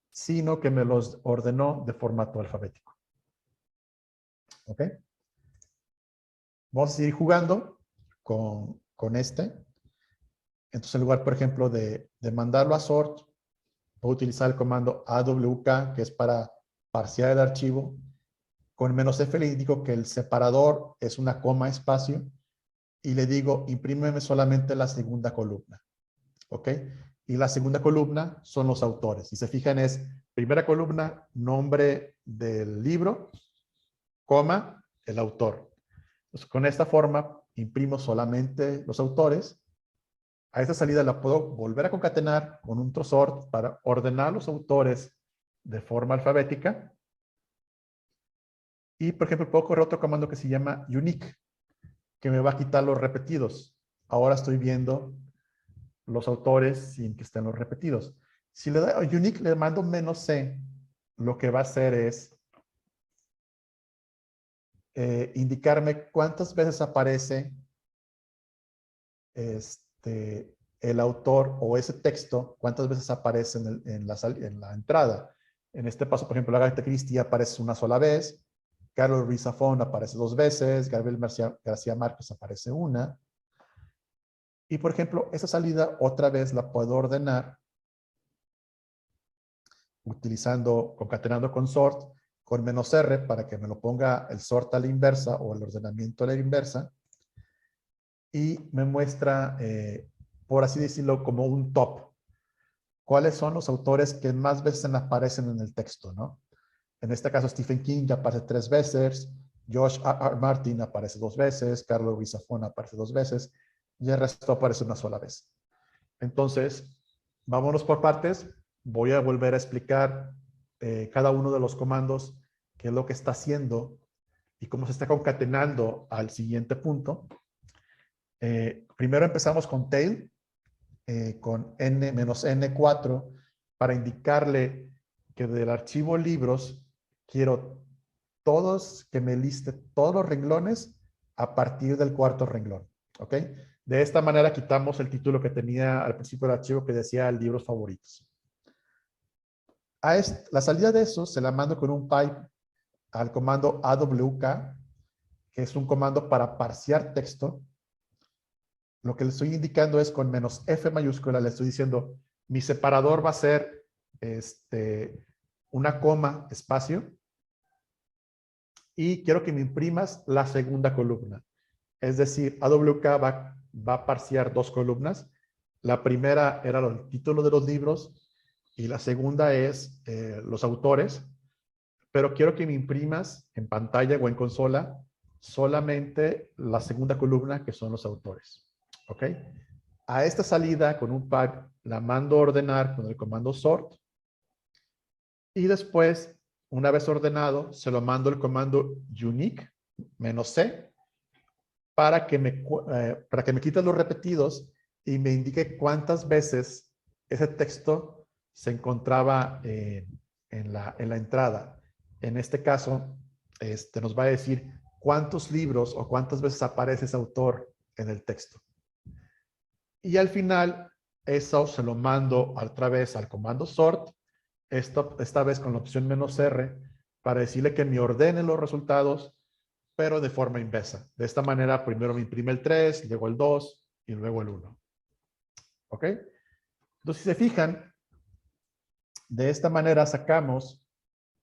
sino que me los ordenó de formato alfabético. ¿Ok? Vamos a seguir jugando con este. Entonces, en lugar, por ejemplo, de mandarlo a sort, voy a utilizar el comando awk, que es para parsear el archivo. Con "-f" le indico que el separador es una coma espacio y le digo, imprímeme solamente la segunda columna. ¿Ok? Y la segunda columna son los autores. Si se fijan, es primera columna, nombre del libro, coma, el autor. Entonces, con esta forma, imprimo solamente los autores. A esta salida la puedo volver a concatenar con un sort para ordenar los autores de forma alfabética. Y, por ejemplo, puedo correr otro comando que se llama unique, que me va a quitar los repetidos. Ahora estoy viendo los autores sin que estén los repetidos. Si le doy a unique, le mando -c, lo que va a hacer es indicarme cuántas veces aparece el autor o ese texto, cuántas veces aparece en la entrada. En este paso, por ejemplo, la Agatha Christie aparece una sola vez, Carlos Ruiz Zafón aparece 2 veces, Gabriel García Márquez aparece una. Y, por ejemplo, esa salida otra vez la puedo ordenar utilizando, concatenando con sort, con "-r", para que me lo ponga el sort a la inversa o el ordenamiento a la inversa. Y me muestra, por así decirlo, como un top. ¿Cuáles son los autores que más veces aparecen en el texto, no? En este caso, Stephen King aparece 3 veces, George R. Martin aparece 2 veces, Carlos Ruiz Zafón aparece 2 veces, y el resto aparece una sola vez. Entonces, vámonos por partes. Voy a volver a explicar cada uno de los comandos, qué es lo que está haciendo y cómo se está concatenando al siguiente punto. Primero empezamos con tail, con n-n4, para indicarle que del archivo libros quiero que me liste todos los renglones a partir del 4º renglón. ¿Ok? De esta manera quitamos el título que tenía al principio del archivo que decía libros favoritos. La salida de eso se la mando con un pipe al comando awk, que es un comando para parsear texto. Lo que le estoy indicando es con "-f" mayúscula, le estoy diciendo, mi separador va a ser una coma, espacio, y quiero que me imprimas la segunda columna. Es decir, AWK va a parsear 2 columnas. La primera era el título de los libros y la segunda es los autores, pero quiero que me imprimas en pantalla o en consola solamente la segunda columna, que son los autores. ¿Ok? A esta salida, con un pipe, la mando a ordenar con el comando sort, y después, una vez ordenado, se lo mando el comando unique, -c, para que me quite los repetidos y me indique cuántas veces ese texto se encontraba en la entrada. En este caso, nos va a decir cuántos libros o cuántas veces aparece ese autor en el texto. Y al final, eso se lo mando otra vez al comando sort, esta vez con la opción "-r, para decirle que me ordene los resultados, pero de forma inversa. De esta manera, primero me imprime el 3, luego el 2 y luego el 1. ¿Ok? Entonces, si se fijan, de esta manera sacamos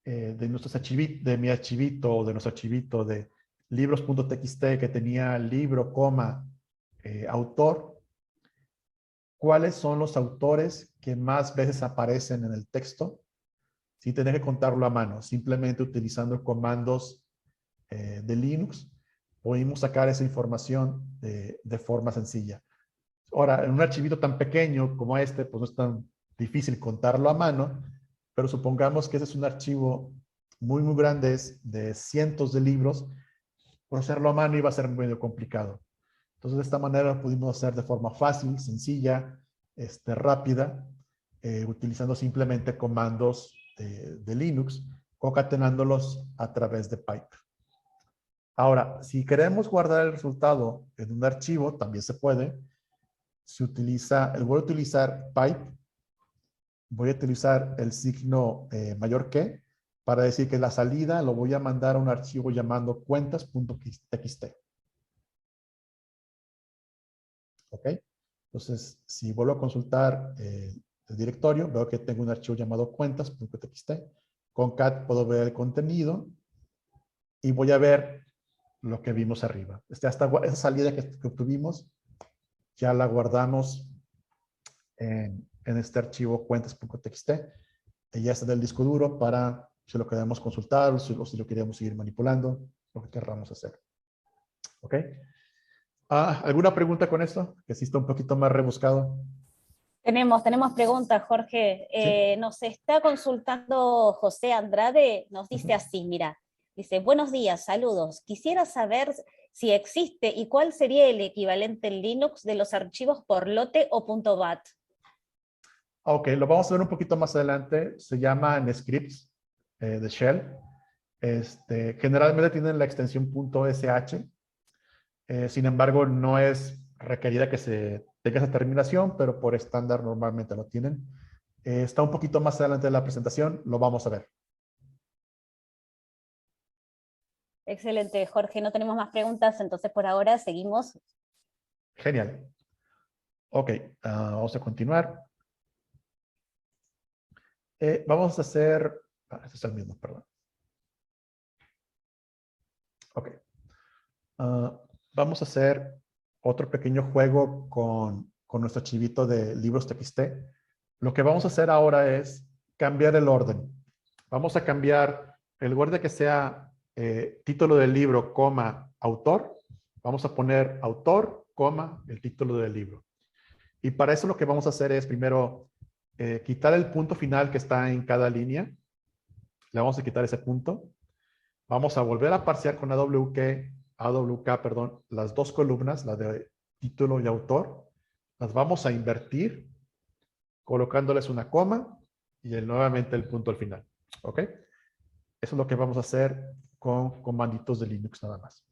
de mi archivito o de nuestro archivito de libros.txt que tenía libro, autor, cuáles son los autores que más veces aparecen en el texto, sin tener que contarlo a mano, simplemente utilizando comandos de Linux, podemos sacar esa información de forma sencilla. Ahora, en un archivito tan pequeño como este, pues no es tan difícil contarlo a mano, pero supongamos que ese es un archivo muy, muy grande, de cientos de libros, por hacerlo a mano iba a ser medio complicado. Entonces, de esta manera lo pudimos hacer de forma fácil, sencilla, rápida, utilizando simplemente comandos de Linux, concatenándolos a través de pipe. Ahora, si queremos guardar el resultado en un archivo, también se puede. Voy a utilizar pipe, voy a utilizar el signo mayor que, para decir que la salida lo voy a mandar a un archivo llamando cuentas.txt. ¿Ok? Entonces, si vuelvo a consultar el directorio, veo que tengo un archivo llamado cuentas.txt. Con cat puedo ver el contenido y voy a ver lo que vimos arriba. Esa salida que obtuvimos, ya la guardamos en este archivo cuentas.txt. Y ya está en el disco duro para si lo queremos consultar o si lo queremos seguir manipulando, lo que querramos hacer. ¿Ok? ¿Alguna pregunta con esto? Que sí está un poquito más rebuscado. Tenemos preguntas, Jorge. ¿Sí? Nos está consultando José Andrade, nos dice así, mira, dice, buenos días, saludos. Quisiera saber si existe y cuál sería el equivalente en Linux de los archivos por lote o .bat. Ok, lo vamos a ver un poquito más adelante. Se llaman scripts de shell. Generalmente tienen la extensión .sh. Sin embargo, no es requerida que se tenga esa terminación, pero por estándar normalmente lo tienen. Está un poquito más adelante de la presentación, lo vamos a ver. Excelente, Jorge. No tenemos más preguntas, entonces por ahora seguimos. Genial. Ok, vamos a continuar. Vamos a hacer... este es el mismo, perdón. Ok. Vamos a hacer otro pequeño juego con nuestro archivito de libros TXT. Lo que vamos a hacer ahora es cambiar el orden. Vamos a cambiar, en lugar de que sea título del libro, coma, autor, vamos a poner autor, coma, el título del libro. Y para eso lo que vamos a hacer es primero quitar el punto final que está en cada línea. Le vamos a quitar ese punto. Vamos a volver a parsear con AWK, perdón, las dos columnas, la de título y autor. Las vamos a invertir, colocándoles una coma y nuevamente el punto al final. ¿Ok? Eso es lo que vamos a hacer con comanditos de Linux nada más.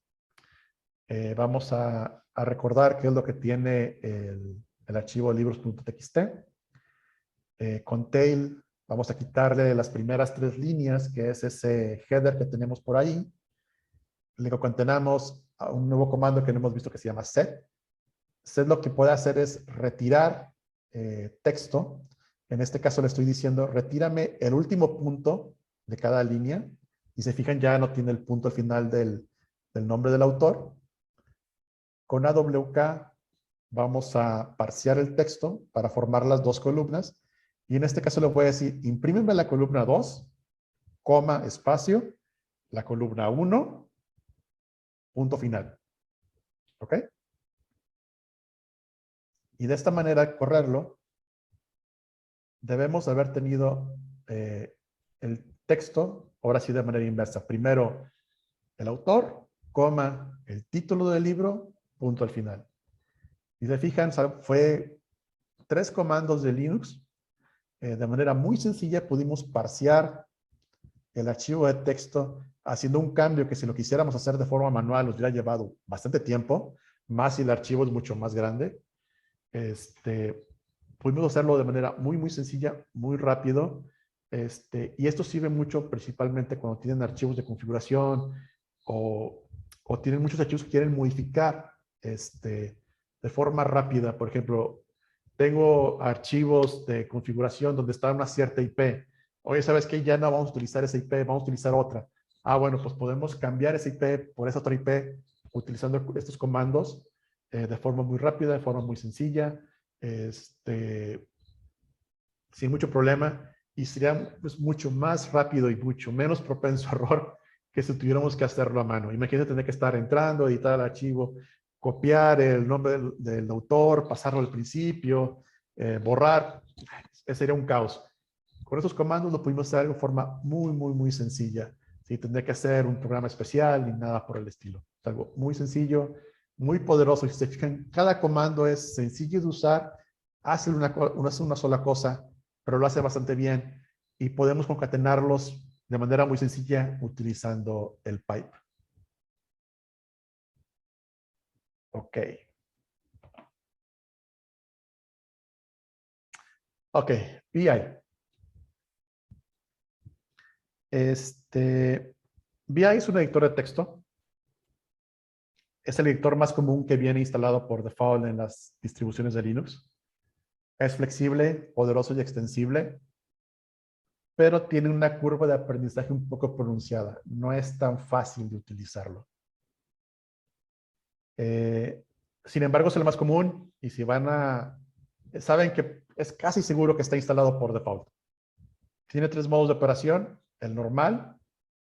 Vamos a recordar qué es lo que tiene el archivo libros.txt. Con tail vamos a quitarle las primeras 3 líneas, que es ese header que tenemos por ahí. Le concatenamos a un nuevo comando que no hemos visto que se llama set. Set lo que puede hacer es retirar texto. En este caso le estoy diciendo, retírame el último punto de cada línea. Y se fijan, ya no tiene el punto al final del nombre del autor. Con AWK vamos a parsear el texto para formar las dos columnas. Y en este caso le voy a decir, imprímeme la columna 2, coma, espacio, la columna 1, punto final. ¿Ok? Y de esta manera, al correrlo, debemos haber tenido el texto, ahora sí de manera inversa. Primero, el autor, coma, el título del libro, punto al final. Y se fijan, fue 3 comandos de Linux. De manera muy sencilla pudimos parsear el archivo de texto haciendo un cambio que si lo quisiéramos hacer de forma manual nos hubiera llevado bastante tiempo, más si el archivo es mucho más grande. Pudimos hacerlo de manera muy, muy sencilla, muy rápido. Y esto sirve mucho principalmente cuando tienen archivos de configuración o tienen muchos archivos que quieren modificar de forma rápida. Por ejemplo, tengo archivos de configuración donde está una cierta IP. Oye, ¿sabes qué? Ya no vamos a utilizar esa IP, vamos a utilizar otra. Bueno, pues podemos cambiar esa IP por esa otra IP utilizando estos comandos de forma muy rápida, de forma muy sencilla, sin mucho problema, y sería pues, mucho más rápido y mucho menos propenso a error que si tuviéramos que hacerlo a mano. Imagínate tener que estar entrando, editar el archivo, copiar el nombre del autor, pasarlo al principio, borrar. Ese sería un caos. Con esos comandos lo pudimos hacer de forma muy, muy, muy sencilla, sin tener que hacer un programa especial ni nada por el estilo. Es algo muy sencillo, muy poderoso. Y si se fijan, cada comando es sencillo de usar, hace una sola cosa, pero lo hace bastante bien y podemos concatenarlos de manera muy sencilla utilizando el pipe. Ok. Ok, BI. BI es un editor de texto. Es el editor más común que viene instalado por default en las distribuciones de Linux. Es flexible, poderoso y extensible, pero tiene una curva de aprendizaje un poco pronunciada. No es tan fácil de utilizarlo. Sin embargo, es el más común y si saben que es casi seguro que está instalado por default. Tiene 3 modos de operación. El normal,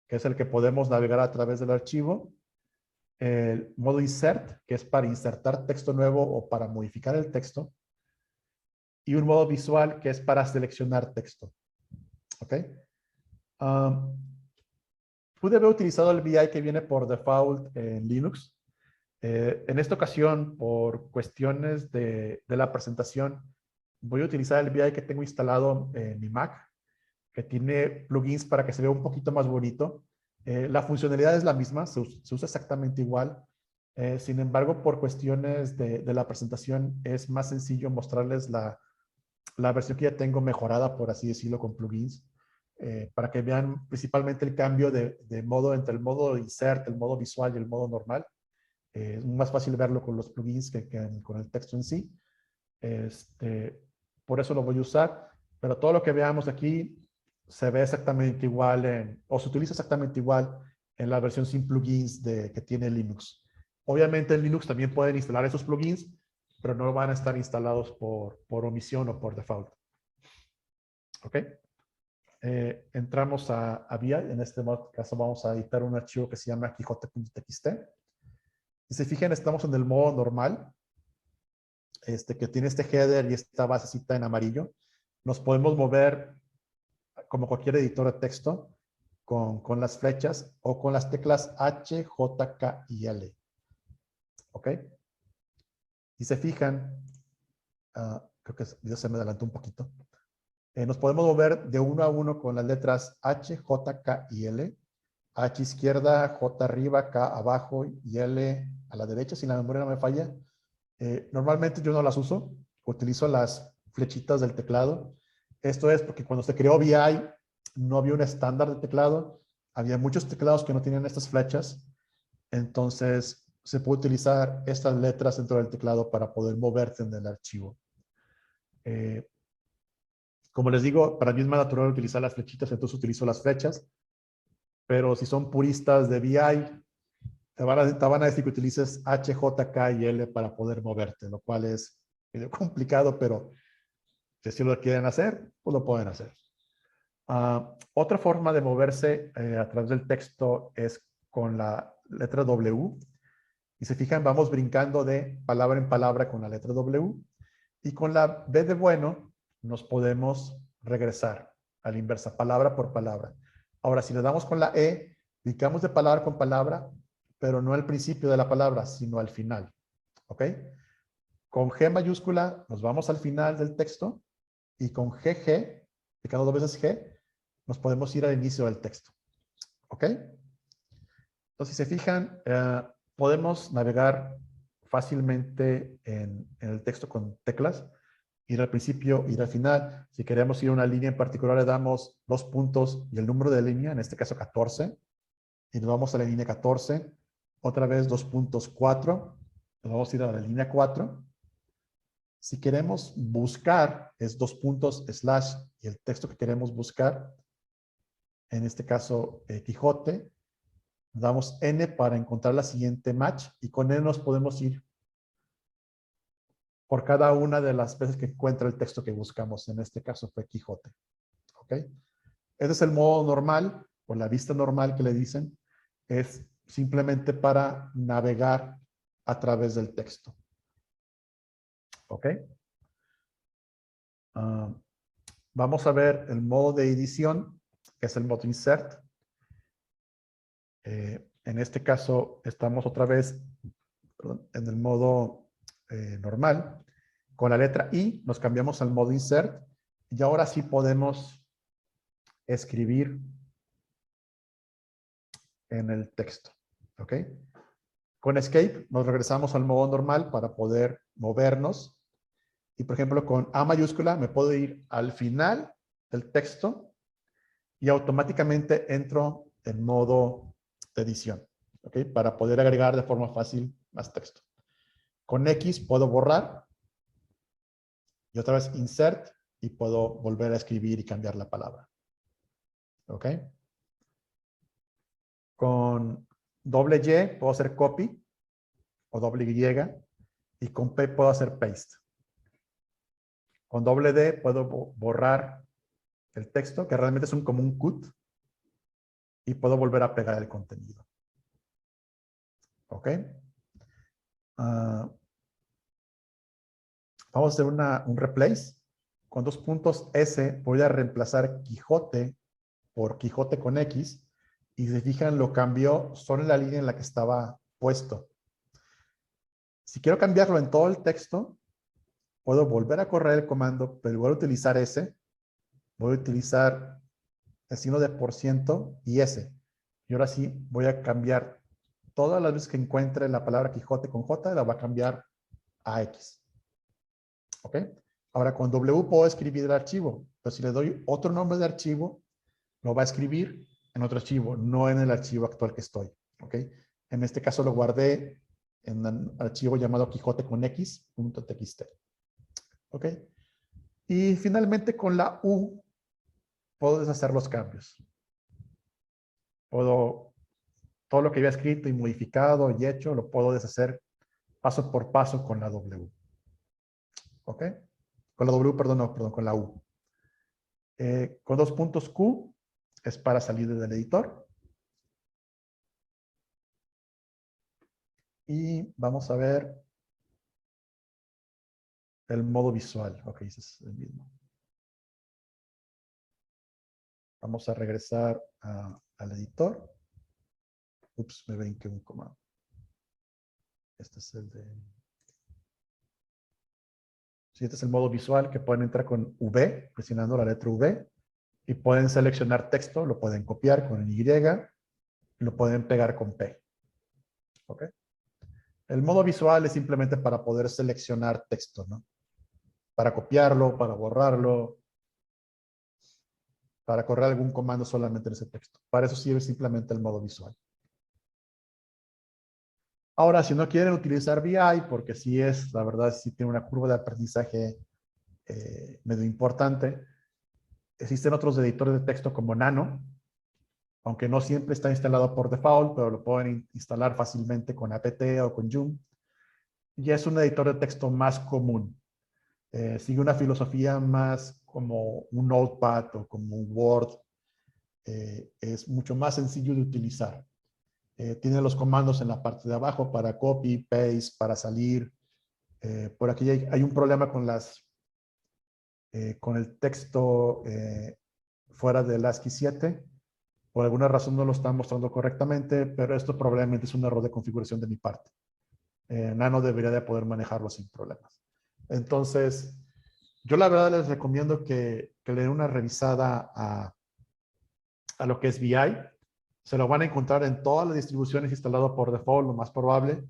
que es el que podemos navegar a través del archivo. El modo insert, que es para insertar texto nuevo o para modificar el texto. Y un modo visual, que es para seleccionar texto. ¿Ok? Pude haber utilizado el VI que viene por default en Linux. En esta ocasión, por cuestiones de la presentación, voy a utilizar el VI que tengo instalado en mi Mac, que tiene plugins para que se vea un poquito más bonito. La funcionalidad es la misma, se usa exactamente igual. Sin embargo, por cuestiones de la presentación, es más sencillo mostrarles la versión que ya tengo mejorada, por así decirlo, con plugins, para que vean principalmente el cambio de modo entre el modo insert, el modo visual y el modo normal. Es más fácil verlo con los plugins que con el texto en sí. Por eso lo voy a usar, pero todo lo que veamos aquí se ve exactamente igual o se utiliza exactamente igual en la versión sin plugins que tiene Linux. Obviamente en Linux también pueden instalar esos plugins, pero no van a estar instalados por omisión o por default. ¿Ok? Entramos a VI. En este caso vamos a editar un archivo que se llama quijote.txt. Si se fijan, estamos en el modo normal, que tiene este header y esta basecita en amarillo. Nos podemos mover como cualquier editor de texto con las flechas o con las teclas H, J, K y L. ¿Ok? Si se fijan, creo que el video se me adelantó un poquito. Nos podemos mover de uno a uno con las letras H, J, K y L. H izquierda, J arriba, K abajo y L a la derecha, si la memoria no me falla. Normalmente yo no las uso, utilizo las flechitas del teclado. Esto es porque cuando se creó VI no había un estándar de teclado, había muchos teclados que no tenían estas flechas, entonces se puede utilizar estas letras dentro del teclado para poder moverte en el archivo. Como les digo, para mí es más natural utilizar las flechitas, entonces utilizo las flechas, pero si son puristas de VI, te van a decir que utilices H, J, K y L para poder moverte, lo cual es medio complicado, pero si así lo quieren hacer, pues lo pueden hacer. Otra forma de moverse a través del texto es con la letra W. Y se fijan, vamos brincando de palabra en palabra con la letra W. Y con la B de bueno, nos podemos regresar a la inversa, palabra por palabra. Ahora, si le damos con la E, brincamos de palabra con palabra, pero no al principio de la palabra, sino al final. ¿Ok? Con G mayúscula nos vamos al final del texto y con GG, picando dos veces G, nos podemos ir al inicio del texto. ¿Ok? Entonces, si se fijan, podemos navegar fácilmente en el texto con teclas, ir al principio, ir al final. Si queremos ir a una línea en particular, le damos 2 puntos y el número de línea, en este caso 14, y nos vamos a la línea 14. Otra vez 2 puntos 4, nos vamos a ir a la línea 4. Si queremos buscar, es 2 puntos slash y el texto que queremos buscar, en este caso Quijote, damos N para encontrar la siguiente match y con N nos podemos ir por cada una de las veces que encuentra el texto que buscamos. En este caso fue Quijote. ¿Ok? Ese es el modo normal o la vista normal que le dicen. Es simplemente para navegar a través del texto. ¿Ok? Vamos a ver el modo de edición, que es el modo insert. En este caso estamos otra vez en el modo normal. Con la letra I nos cambiamos al modo insert y ahora sí podemos escribir en el texto. ¿Ok? Con escape nos regresamos al modo normal para poder movernos. Y por ejemplo con A mayúscula me puedo ir al final del texto y automáticamente entro en modo de edición. ¿Ok? Para poder agregar de forma fácil más texto. Con X puedo borrar y otra vez insert y puedo volver a escribir y cambiar la palabra. ¿Ok? Con doble Y puedo hacer copy o doble Y y con P puedo hacer paste. Con doble D puedo borrar el texto, que realmente es como un cut, y puedo volver a pegar el contenido. ¿Ok? Vamos a hacer un replace. Con 2 puntos S voy a reemplazar Quijote por Quijote con X. Y si se fijan, lo cambió solo en la línea en la que estaba puesto. Si quiero cambiarlo en todo el texto, puedo volver a correr el comando, pero voy a utilizar S. Voy a utilizar el signo de % y S. Y ahora sí voy a cambiar todas las veces que encuentre la palabra Quijote con J, la voy a cambiar a X. ¿Ok? Ahora con W puedo escribir el archivo, pero si le doy otro nombre de archivo, lo va a escribir en otro archivo, no en el archivo actual que estoy. ¿Ok? En este caso lo guardé en un archivo llamado Quijote con X.txt. ¿Ok? Y finalmente con la U puedo deshacer los cambios. Puedo, todo lo que había escrito y modificado y hecho, lo puedo deshacer paso por paso con la W. ¿Ok? Con la W, perdón, no, perdón, con la U. Con dos puntos Q es para salir del editor. Y vamos a ver el modo visual. Ok, ese es el mismo. Vamos a regresar al editor. Ups, me brinqué un comando. Este es el de... Sí, este es el modo visual que pueden entrar con V, presionando la letra V. Y pueden seleccionar texto, lo pueden copiar con Y, lo pueden pegar con P. ¿Ok? El modo visual es simplemente para poder seleccionar texto, ¿no? Para copiarlo, para borrarlo, para correr algún comando solamente en ese texto. Para eso sirve simplemente el modo visual. Ahora, si no quieren utilizar VI, porque sí es, la verdad, sí tiene una curva de aprendizaje medio importante, existen otros editores de texto como Nano, aunque no siempre está instalado por default, pero lo pueden instalar fácilmente con apt o con Joom. Y es un editor de texto más común. Sigue una filosofía más como un Notepad o como un Word. Es mucho más sencillo de utilizar. Tiene los comandos en la parte de abajo para copy, paste, para salir. Por aquí hay un problema con con el texto fuera del ASCII 7. Por alguna razón no lo está mostrando correctamente, pero esto probablemente es un error de configuración de mi parte. Nano debería de poder manejarlo sin problemas. Entonces, yo la verdad les recomiendo que le den una revisada a lo que es VI. Se lo van a encontrar en todas las distribuciones instalado por default, lo más probable.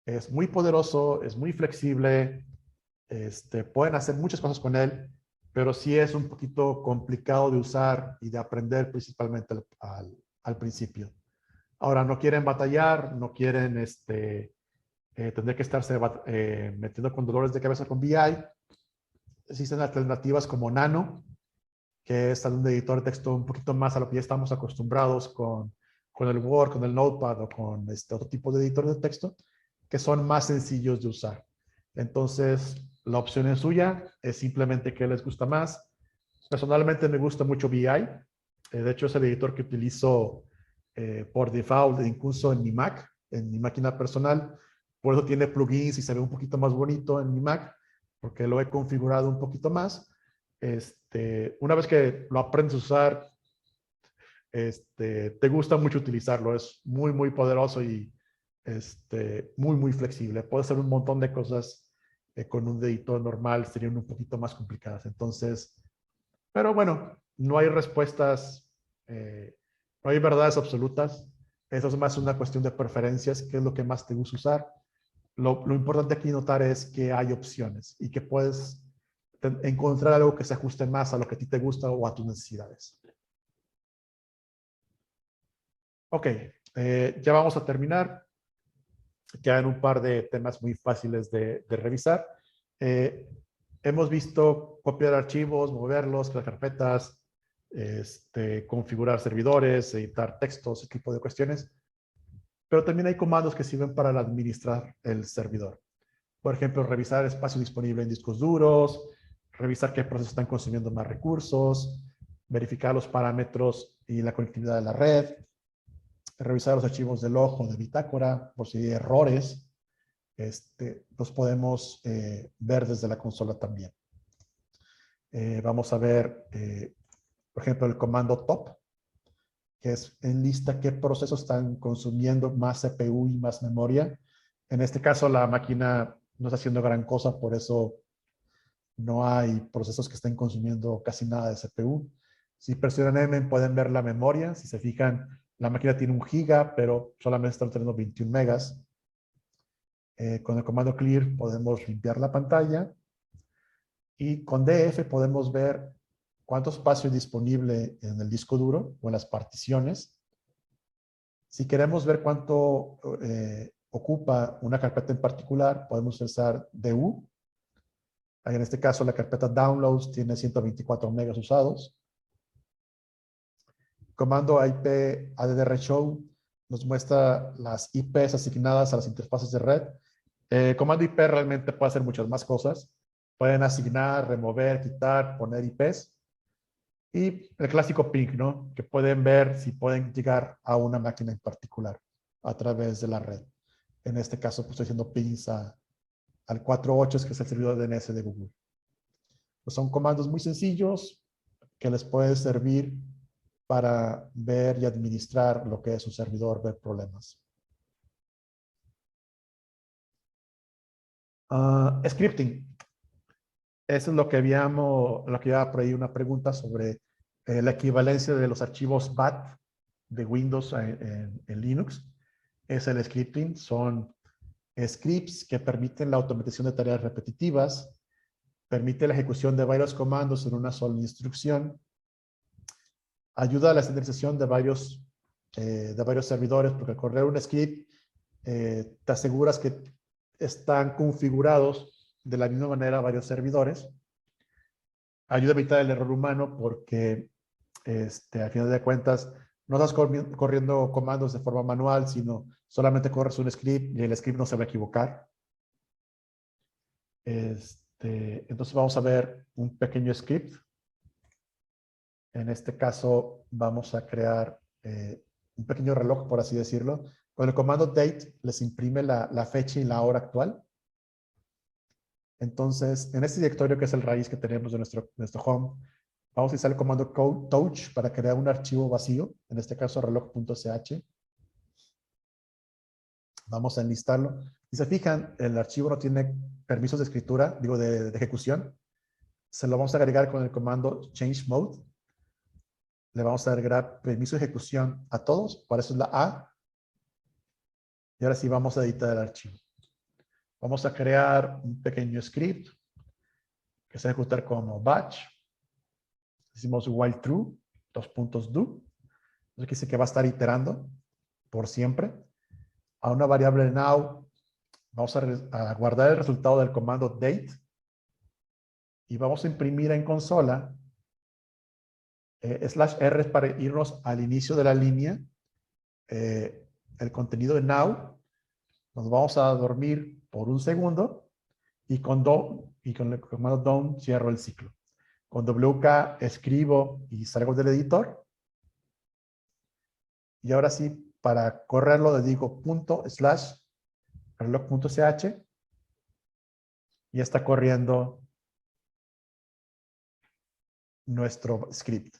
Es muy poderoso, es muy flexible. Pueden hacer muchas cosas con él, pero sí es un poquito complicado de usar y de aprender principalmente al principio. Ahora, no quieren batallar, no quieren tener que estarse metiendo con dolores de cabeza con VI. Existen alternativas como Nano, que es un editor de texto un poquito más a lo que ya estamos acostumbrados con el Word, con el Notepad o con otro tipo de editor de texto, que son más sencillos de usar. Entonces, la opción es suya, es simplemente qué les gusta más. Personalmente me gusta mucho VI. De hecho, es el editor que utilizo por default, incluso en mi Mac, en mi máquina personal. Por eso tiene plugins y se ve un poquito más bonito en mi Mac, porque lo he configurado un poquito más. Una vez que lo aprendes a usar, te gusta mucho utilizarlo. Es muy, muy poderoso y muy, muy flexible. Puede hacer un montón de cosas con un editor normal, serían un poquito más complicadas. Entonces, pero bueno, no hay respuestas, no hay verdades absolutas. Eso es más una cuestión de preferencias, qué es lo que más te gusta usar. Lo importante aquí notar es que hay opciones y que puedes encontrar algo que se ajuste más a lo que a ti te gusta o a tus necesidades. Ok, ya vamos a terminar. Quedan un par de temas muy fáciles de revisar. Hemos visto copiar archivos, moverlos, crear carpetas, configurar servidores, editar textos, ese tipo de cuestiones. Pero también hay comandos que sirven para administrar el servidor. Por ejemplo, revisar espacio disponible en discos duros, revisar qué procesos están consumiendo más recursos, verificar los parámetros y la conectividad de la red, revisar los archivos de log o de bitácora por si hay errores. Los podemos ver desde la consola también. Vamos a ver, por ejemplo, el comando top, que es en lista qué procesos están consumiendo más CPU y más memoria. En este caso, la máquina no está haciendo gran cosa, por eso no hay procesos que estén consumiendo casi nada de CPU. Si presionan M pueden ver la memoria. Si se fijan, La máquina tiene 1 GB, pero solamente está teniendo 21 megas. Con el comando clear podemos limpiar la pantalla. Y con df podemos ver cuánto espacio es disponible en el disco duro o en las particiones. Si queremos ver cuánto ocupa una carpeta en particular, podemos usar du. En este caso, la carpeta downloads tiene 124 megas usados. Comando IP addrshow nos muestra las IPs asignadas a las interfaces de red. Comando IP realmente puede hacer muchas más cosas. Pueden asignar, remover, quitar, poner IPs. Y el clásico ping, ¿no? Que pueden ver si pueden llegar a una máquina en particular a través de la red. En este caso, pues estoy haciendo pings al 48, que es el servidor DNS de Google. Pues son comandos muy sencillos que les puede servir para ver y administrar lo que es un servidor, ver problemas. Scripting. Eso es lo que había por ahí una pregunta sobre la equivalencia de los archivos BAT de Windows en Linux. Es el scripting. Son scripts que permiten la automatización de tareas repetitivas, permite la ejecución de varios comandos en una sola instrucción, ayuda a la estandarización de varios servidores, porque al correr un script te aseguras que están configurados de la misma manera varios servidores. Ayuda a evitar el error humano porque al final de cuentas no estás corriendo comandos de forma manual, sino solamente corres un script y el script no se va a equivocar. Entonces vamos a ver un pequeño script. En este caso vamos a crear un pequeño reloj, por así decirlo. Con el comando date les imprime la fecha y la hora actual. Entonces, en este directorio que es el raíz que tenemos de nuestro home, vamos a usar el comando touch para crear un archivo vacío, en este caso reloj.ch. Vamos a enlistarlo. Si se fijan, el archivo no tiene permisos de escritura, digo de ejecución. Se lo vamos a agregar con el comando change mode. Le vamos a agregar permiso de ejecución a todos, para eso es la A. Y ahora sí vamos a editar el archivo. Vamos a crear un pequeño script que se va a ejecutar como batch. Decimos while true, do. Eso quiere decir que va a estar iterando por siempre. A una variable now vamos a guardar el resultado del comando date y vamos a imprimir en consola /r para irnos al inicio de la línea. El contenido de now, nos vamos a dormir por un segundo y con el comando done cierro el ciclo. Con WK escribo y salgo del editor. Y ahora sí, para correrlo le digo /reloj.ch y está corriendo nuestro script.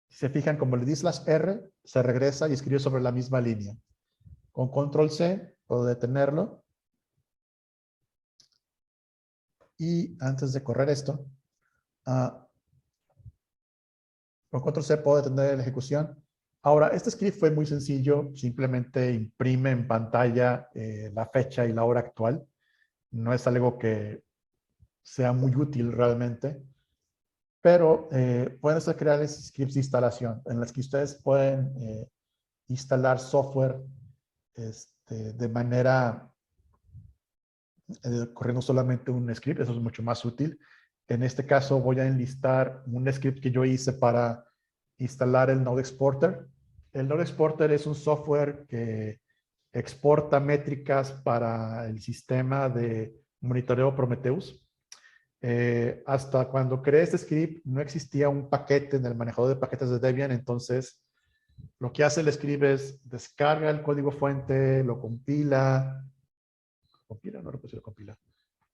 Si se fijan, como le di /r, se regresa y escribe sobre la misma línea. Con control C puedo detenerlo. Y antes de correr esto, con control C puedo detener la ejecución. Ahora, este script fue muy sencillo. Simplemente imprime en pantalla la fecha y la hora actual. No es algo que sea muy útil realmente. Pero pueden crear scripts de instalación en las que ustedes pueden instalar software de manera corriendo solamente un script. Eso es mucho más útil. En este caso voy a enlistar un script que yo hice para instalar el Node Exporter. El Node Exporter es un software que exporta métricas para el sistema de monitoreo Prometheus. Hasta cuando creé este script no existía un paquete en el manejador de paquetes de Debian, entonces lo que hace el script es descarga el código fuente, lo compila, no lo puse, compila,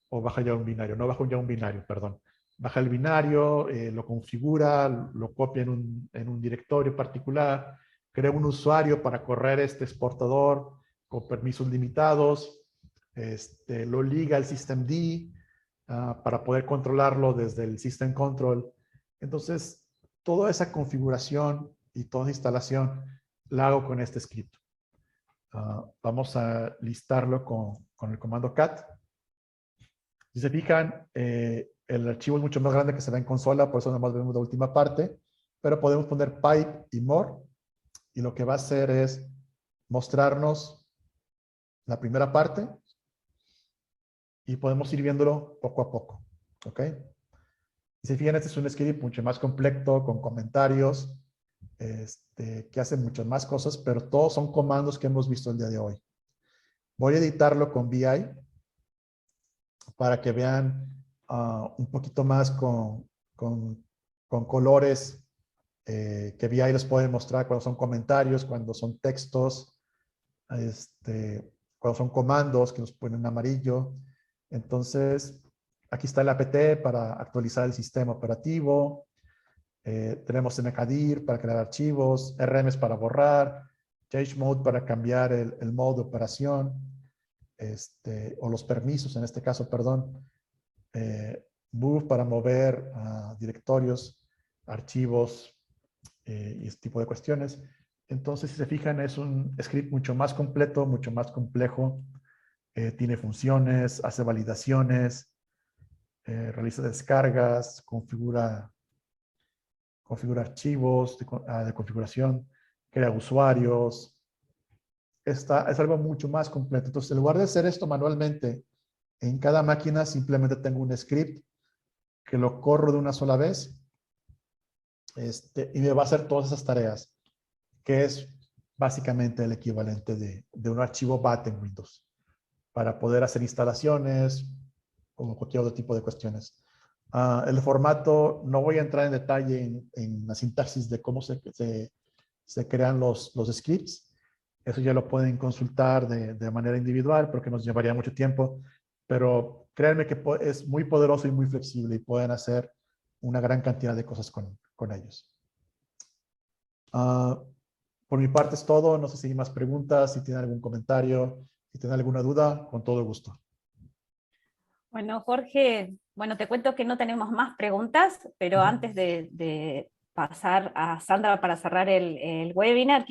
o baja ya un binario, no baja ya un binario, perdón. Baja el binario, lo configura, lo copia en un directorio particular, crea un usuario para correr este exportador con permisos limitados, lo liga al systemd para poder controlarlo desde el system control. Entonces, toda esa configuración y toda instalación la hago con este script. Vamos a listarlo con el comando cat. Si se fijan, el archivo es mucho más grande que se ve en consola, por eso nada más vemos la última parte, pero podemos poner pipe y more, y lo que va a hacer es mostrarnos la primera parte, y podemos ir viéndolo poco a poco, ¿ok? Si se fijan, este es un script mucho más completo, con comentarios, que hacen muchas más cosas, pero todos son comandos que hemos visto el día de hoy. Voy a editarlo con VI para que vean un poquito más con colores que VI les puede mostrar cuando son comentarios, cuando son textos, cuando son comandos que nos ponen en amarillo. Entonces, aquí está el apt para actualizar el sistema operativo. Tenemos mkdir para crear archivos, rms para borrar, change mode para cambiar el modo de operación, o los permisos en este caso, perdón. Move para mover directorios, archivos y este tipo de cuestiones. Entonces, si se fijan, es un script mucho más completo, mucho más complejo. Tiene funciones, hace validaciones, realiza descargas, configura archivos de configuración, crea usuarios. Es algo mucho más completo. Entonces, en lugar de hacer esto manualmente, en cada máquina simplemente tengo un script que lo corro de una sola vez y me va a hacer todas esas tareas, que es básicamente el equivalente de un archivo BAT en Windows, para poder hacer instalaciones o cualquier otro tipo de cuestiones. El formato, no voy a entrar en detalle en la sintaxis de cómo se crean los scripts. Eso ya lo pueden consultar de manera individual porque nos llevaría mucho tiempo, pero créanme que es muy poderoso y muy flexible y pueden hacer una gran cantidad de cosas con ellos. Por mi parte es todo. No sé si hay más preguntas, si tienen algún comentario, si tienen alguna duda, con todo gusto. Bueno, Jorge, bueno, te cuento que no tenemos más preguntas, pero antes de pasar a Sandra para cerrar el webinar,